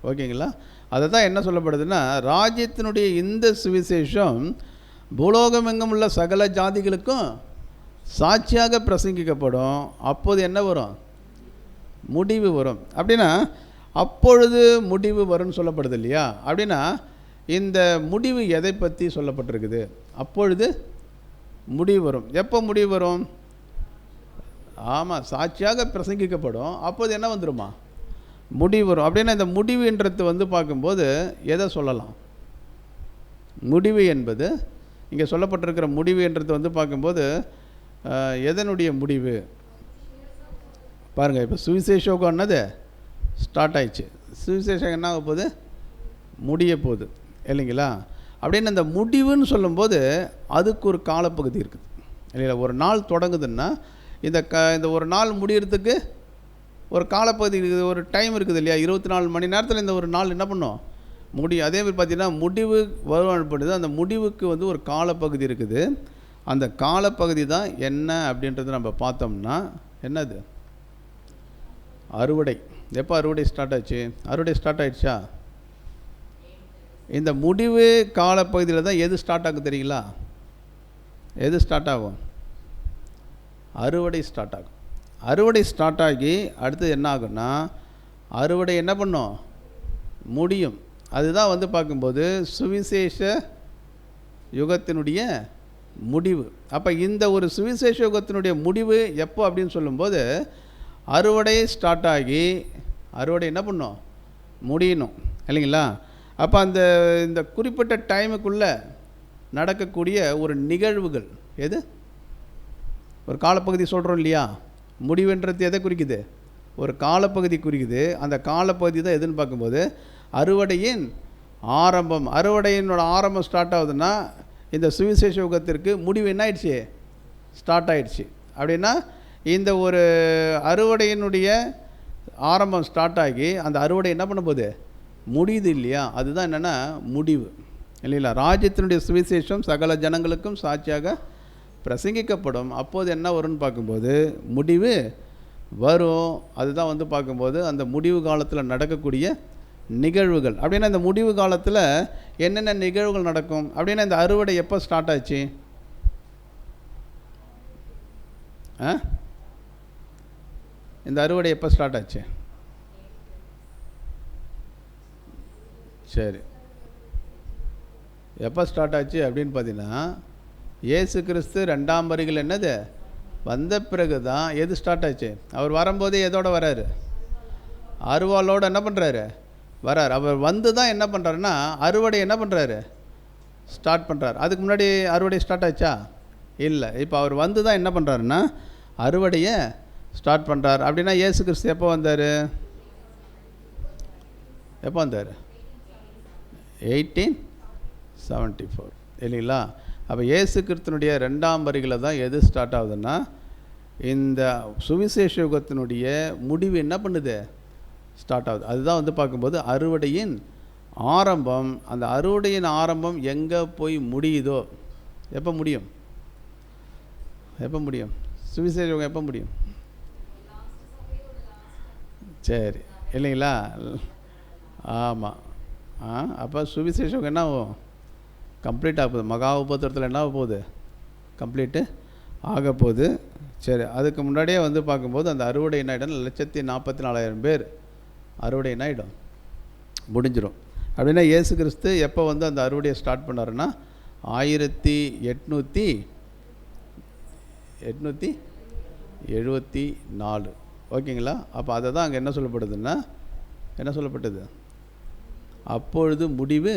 ஓகேங்களா. அதை தான் என்ன சொல்லப்படுதுன்னா ராஜ்யத்தினுடைய இந்த சுவிசேஷம் பூலோகம் எங்கும் உள்ள சகல ஜாதிகளுக்கும் சாட்சியாக பிரசங்கிக்கப்படும். அப்போது என்ன வரும், முடிவு வரும். அப்படின்னா அப்பொழுது முடிவு வரும்னு சொல்லப்படுது இல்லையா? அப்படின்னா இந்த முடிவு எதை பற்றி சொல்லப்பட்டிருக்குது? அப்பொழுது முடிவு வரும். எப்போ முடிவு வரும்? ஆமாம், சாட்சியாக பிரசங்கிக்கப்படும். அப்போது என்ன வந்துடுமா? முடிவு வரும். அப்படின்னா இந்த முடிவுன்றது வந்து பார்க்கும்போது எதை சொல்லலாம்? முடிவு என்பது இங்கே சொல்லப்பட்டிருக்கிற முடிவு என்றது வந்து பார்க்கும்போது எதனுடைய முடிவு? பாருங்கள், இப்போ சுவிசேஷம் என்னது ஸ்டார்ட் ஆயிடுச்சு. சுவிசேஷம் என்ன ஆக போகுது? முடிய போகுது இல்லைங்களா? அப்படின்னு அந்த முடிவுன்னு சொல்லும்போது அதுக்கு ஒரு காலப்பகுதி இருக்குது இல்லைங்களா? ஒரு நாள் தொடங்குதுன்னா இந்த ஒரு நாள் முடிகிறதுக்கு ஒரு காலப்பகுதி இருக்குது, ஒரு டைம் இருக்குது இல்லையா? 24 மணி நேரத்தில் இந்த ஒரு நாள் என்ன பண்ணும்? முடியும். அதே மாதிரி பார்த்திங்கன்னா முடிவு வருவான்படுது. அந்த முடிவுக்கு வந்து ஒரு காலப்பகுதி இருக்குது. அந்த காலப்பகுதி தான் என்ன அப்படின்றத நம்ம பார்த்தோம்னா என்னது? அறுவடை. எப்போ அறுவடை ஸ்டார்ட் ஆச்சு? அறுவடை ஸ்டார்ட் ஆகிடுச்சா? இந்த முடிவு காலப்பகுதியில் தான் எது ஸ்டார்ட் ஆகும் தெரியுங்களா? எது ஸ்டார்ட் ஆகும்? அறுவடை ஸ்டார்ட் ஆகும். அறுவடை ஸ்டார்ட் ஆகி அடுத்து என்ன ஆகும்னா அறுவடை என்ன பண்ணும்? முடியும். அதுதான் வந்து பார்க்கும்போது சுவிசேஷ யுகத்தினுடைய முடிவு. அப்போ இந்த ஒரு சுவிசேஷ யுகத்தினுடைய முடிவு எப்போ அப்படின்னு சொல்லும்போது அறுவடை ஸ்டார்ட் ஆகி அறுவடை என்ன பண்ணும்? முடியணும் இல்லைங்களா? அப்போ இந்த குறிப்பிட்ட டைமுக்குள்ளே நடக்கக்கூடிய ஒரு நிகழ்வுகள் எது? ஒரு காலப்பகுதி சொல்கிறோம் இல்லையா? முடிவுன்றது எதை குறிக்குது? ஒரு காலப்பகுதி குறிக்குது. அந்த காலப்பகுதி தான் எதுன்னு பார்க்கும்போது அறுவடையின் ஆரம்பம். அறுவடையினோட ஆரம்பம் ஸ்டார்ட் ஆகுதுன்னா இந்த சுவிசேஷ யுகத்திற்கு முடிவு என்ன ஆயிடுச்சு? ஸ்டார்ட் ஆகிடுச்சு. அப்படின்னா இந்த ஒரு அறுவடையினுடைய ஆரம்பம் ஸ்டார்ட் ஆகி அந்த அறுவடை என்ன பண்ண போகுது? முடியுது இல்லையா? அதுதான் என்னென்னா முடிவு இல்லைங்களா? ராஜ்யத்தினுடைய சுவிசேஷம் சகல ஜனங்களுக்கும் சாட்சியாக பிரசங்கிக்கப்படும். அப்போது என்ன வரும்னு பார்க்கும்போது முடிவு வரும். அதுதான் வந்து பார்க்கும்போது அந்த முடிவு காலத்தில் நடக்கக்கூடிய நிகழ்வுகள். அப்படின்னா இந்த முடிவு காலத்தில் என்னென்ன நிகழ்வுகள் நடக்கும்? அப்படின்னா இந்த அறுவடை எப்போ ஸ்டார்ட் ஆச்சு? இந்த அறுவடை எப்போ ஸ்டார்ட் ஆச்சு? சரி, எப்போ ஸ்டார்ட் ஆச்சு அப்படின்னு பார்த்தீங்கன்னா இயேசு கிறிஸ்து 2ஆம் வருகையில் என்னது வந்த பிறகு தான் எது ஸ்டார்ட் ஆச்சு? அவர் வரும்போதே எதோட வராரு? அருவாளோடு என்ன பண்ணுறாரு? வரார். அவர் வந்து தான் என்ன பண்ணுறாருன்னா அறுவடை என்ன பண்ணுறாரு? ஸ்டார்ட் பண்ணுறாரு. அதுக்கு முன்னாடி அறுவடை ஸ்டார்ட் ஆச்சா? இல்லை. இப்போ அவர் வந்து தான் என்ன பண்ணுறாருன்னா அறுவடையை ஸ்டார்ட் பண்ணுறார். அப்படின்னா இயேசு கிறிஸ்து எப்போ வந்தார்? எப்போ வந்தார்? 1874 இல்லைங்களா? அப்போ இயேசு கிறிஸ்துனுடைய 2ஆம் வருகையில் தான் எது ஸ்டார்ட் ஆகுதுன்னா இந்த சுவிசேஷ யுகத்தினுடைய முடிவு என்ன பண்ணுது? ஸ்டார்ட் ஆகுது. அதுதான் வந்து பார்க்கும்போது அறுவடையின் ஆரம்பம். அந்த அறுவடையின் ஆரம்பம் எங்கே போய் முடியுதோ எப்போ முடியும்? எப்போ முடியும்? சுவிசேஷ யுகம் எப்போ முடியும்? சரி இல்லைங்களா? ஆமாம். அப்போ சுவிசேஷ யுகம் என்ன ஆகும்? கம்ப்ளீட் ஆக போகுது. மகா உபத்திரத்தில் என்ன ஆக போகுது? கம்ப்ளீட்டு ஆக போகுது. சரி, அதுக்கு முன்னாடியே வந்து பார்க்கும்போது அந்த அறுவடை என்ன ஆகிடும்? 1,44,000 பேர் அறுவடை என்ன ஆகிடும்? முடிஞ்சிடும். அப்படின்னா இயேசு கிறிஸ்து எப்போ வந்து அந்த அறுவடையை ஸ்டார்ட் பண்ணாருன்னா 1874 ஓகேங்களா? அப்போ அதை தான் அங்கே என்ன சொல்லப்படுதுன்னா என்ன சொல்லப்பட்டது? அப்பொழுது முடிவு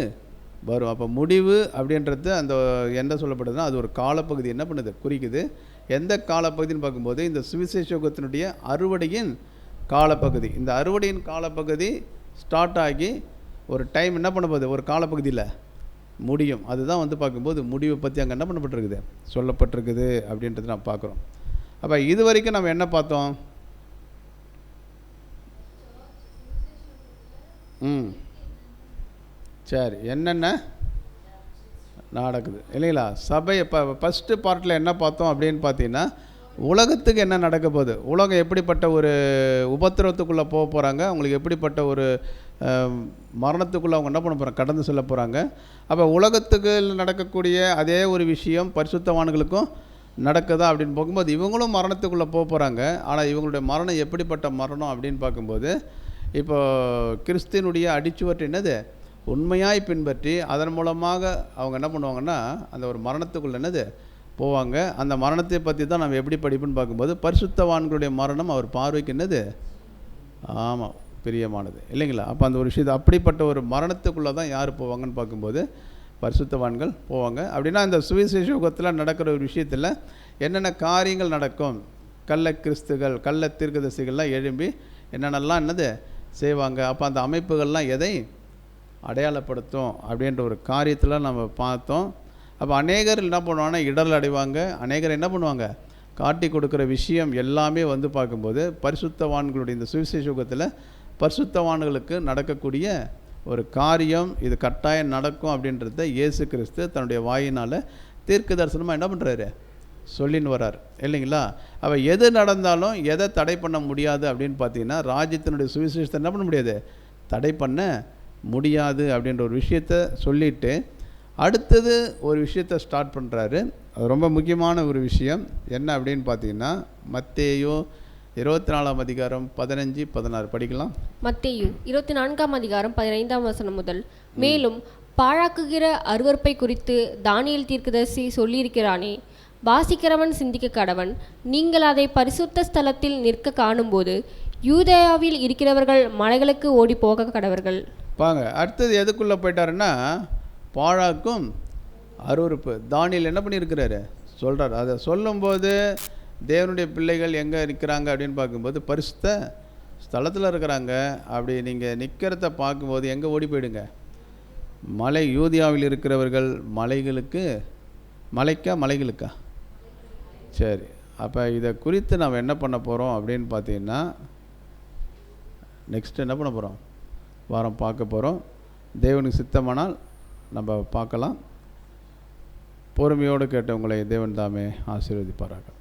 வரும். அப்போ முடிவு அப்படின்றது அந்த என்ன சொல்லப்படுதுன்னா அது ஒரு காலப்பகுதி என்ன பண்ணுது? குறிக்குது. எந்த காலப்பகுதின்னு பார்க்கும்போது இந்த சுவிசேஷ யுகத்தினுடைய அறுவடையின் காலப்பகுதி. இந்த அறுவடையின் காலப்பகுதி ஸ்டார்ட் ஆகி ஒரு டைம் என்ன பண்ண போகுது? ஒரு காலப்பகுதியில் முடியும். அதுதான் வந்து பார்க்கும்போது முடிவை பற்றி அங்கே என்ன பண்ணப்பட்டிருக்குது? சொல்லப்பட்டிருக்குது அப்படின்றது நான் பார்க்குறோம். அப்போ இது வரைக்கும் நம்ம என்ன பார்த்தோம்? சரி, என்னென்ன நடக்குது இல்லைங்களா? சபை இப்போ ஃபஸ்ட்டு பார்ட்டில் என்ன பார்த்தோம் அப்படின்னு பார்த்தீங்கன்னா உலகத்துக்கு என்ன நடக்க போகுது? உலகம் எப்படிப்பட்ட ஒரு உபத்திரவத்துக்குள்ளே போக போகிறாங்க? அவங்களுக்கு எப்படிப்பட்ட ஒரு மரணத்துக்குள்ளே அவங்க என்ன பண்ண போகிறாங்க? கடந்து செல்ல போகிறாங்க. அப்போ உலகத்துக்கு நடக்கக்கூடிய அதே ஒரு விஷயம் பரிசுத்தவான்களுக்கும் நடக்குதா அப்படின்னு பார்க்கும்போது இவங்களும் மரணத்துக்குள்ளே போகிறாங்க. ஆனால் இவங்களுடைய மரணம் எப்படிப்பட்ட மரணம் அப்படின்னு பார்க்கும்போது, இப்போ கிறிஸ்தினுடைய அடிச்சுவற்று என்னது உண்மையாய் பின்பற்றி அதன் மூலமாக அவங்க என்ன பண்ணுவாங்கன்னா அந்த ஒரு மரணத்துக்குள்ள என்னது போவாங்க. அந்த மரணத்தை பற்றி தான் நம்ம எப்படி படிப்புன்னு பார்க்கும்போது, பரிசுத்தவான்களுடைய மரணம் அவர் பார்வைக்கு என்னது ஆமாம் பிரியமானது இல்லைங்களா? அப்போ அந்த ஒரு விஷயத்தை அப்படிப்பட்ட ஒரு மரணத்துக்குள்ளே தான் யார் போவாங்கன்னு பார்க்கும்போது பரிசுத்தவான்கள் போவாங்க. அப்படின்னா இந்த சுவிசேஷ யுகத்தில் நடக்கிற ஒரு விஷயத்தில் என்னென்ன காரியங்கள் நடக்கும், கள்ள கிறிஸ்துகள் கள்ள தீர்க்கதரிசிகள்லாம் எழும்பி என்னென்னலாம் என்னது செய்வாங்க. அப்போ அந்த அமைப்புகள்லாம் எதை அடையாளப்படுத்தும் அப்படின்ற ஒரு காரியத்தில் நம்ம பார்த்தோம். அப்போ அநேகர் என்ன பண்ணுவாங்கன்னா இடர் அடைவாங்க, அநேகர் என்ன பண்ணுவாங்க காட்டி கொடுக்குற விஷயம் எல்லாமே வந்து பார்க்கும்போது பரிசுத்தவான்களுடைய இந்த சுவிசேஷ யுகத்தில் பரிசுத்தவான்களுக்கு நடக்கக்கூடிய ஒரு காரியம், இது கட்டாயம் நடக்கும் அப்படின்றத இயேசு கிறிஸ்து தன்னுடைய வாயினால் தீர்க்க தரிசனமாக என்ன பண்ணுறாரு சொல்லின்னு வர்றார் இல்லைங்களா? அவள் எது நடந்தாலும் எதை தடை பண்ண முடியாது அப்படின்னு பார்த்தீங்கன்னா ராஜ்யத்தினுடைய சுவிசேஷத்தை என்ன பண்ண முடியாது தடை பண்ண முடியாது அப்படின்ற ஒரு விஷயத்தை சொல்லிவிட்டு அடுத்தது ஒரு விஷயத்தை ஸ்டார்ட் பண்ணுறாரு. அது ரொம்ப முக்கியமான ஒரு விஷயம். என்ன அப்படின்னு பார்த்தீங்கன்னா மத்தேயு 24ஆம் அதிகாரம் 15-16 படிக்கலாம். மத்தேயு 24ஆம் அதிகாரம் 15ஆம் வசனம் முதல். மேலும் பாழாக்குகிற அருவருப்பை குறித்து தானியேல் தீர்க்கதரிசி சொல்லியிருக்கிறானே, வாசிக்கிறவன் சிந்திக்க கடவன். நீங்கள் அதை பரிசுத்த ஸ்தலத்தில் நிற்க காணும்போது யூதேயாவில் இருக்கிறவர்கள் மலைகளுக்கு ஓடி போக கடவர்கள். பாங்க அடுத்தது எதுக்குள்ளே போயிட்டாருன்னா பாழாக்கும் அருவருப்பு. தானியேல் என்ன பண்ணியிருக்கிறாரு சொல்கிறார். அதை சொல்லும்போது தேவனுடைய பிள்ளைகள் எங்கே நிற்கிறாங்க அப்படின்னு பார்க்கும்போது பரிசுத்த ஸ்தலத்தில் இருக்கிறாங்க. அப்படி நீங்கள் நிற்கிறத பார்க்கும்போது எங்கே ஓடி போயிடுங்க, மலை யூதியாவில் இருக்கிறவர்கள் மலைகளுக்கா சரி. அப்போ இதை குறித்து நம்ம என்ன பண்ண போகிறோம் அப்படின்னு பார்த்தீங்கன்னா நெக்ஸ்ட் என்ன பண்ண போகிறோம் வாரம் பார்க்க போகிறோம். தேவனுக்கு சித்தமானால் நம்ம பார்க்கலாம். பொறுமையோடு கேட்டவங்களை தேவன் தாமே ஆசீர்வதிப்பார்கள்.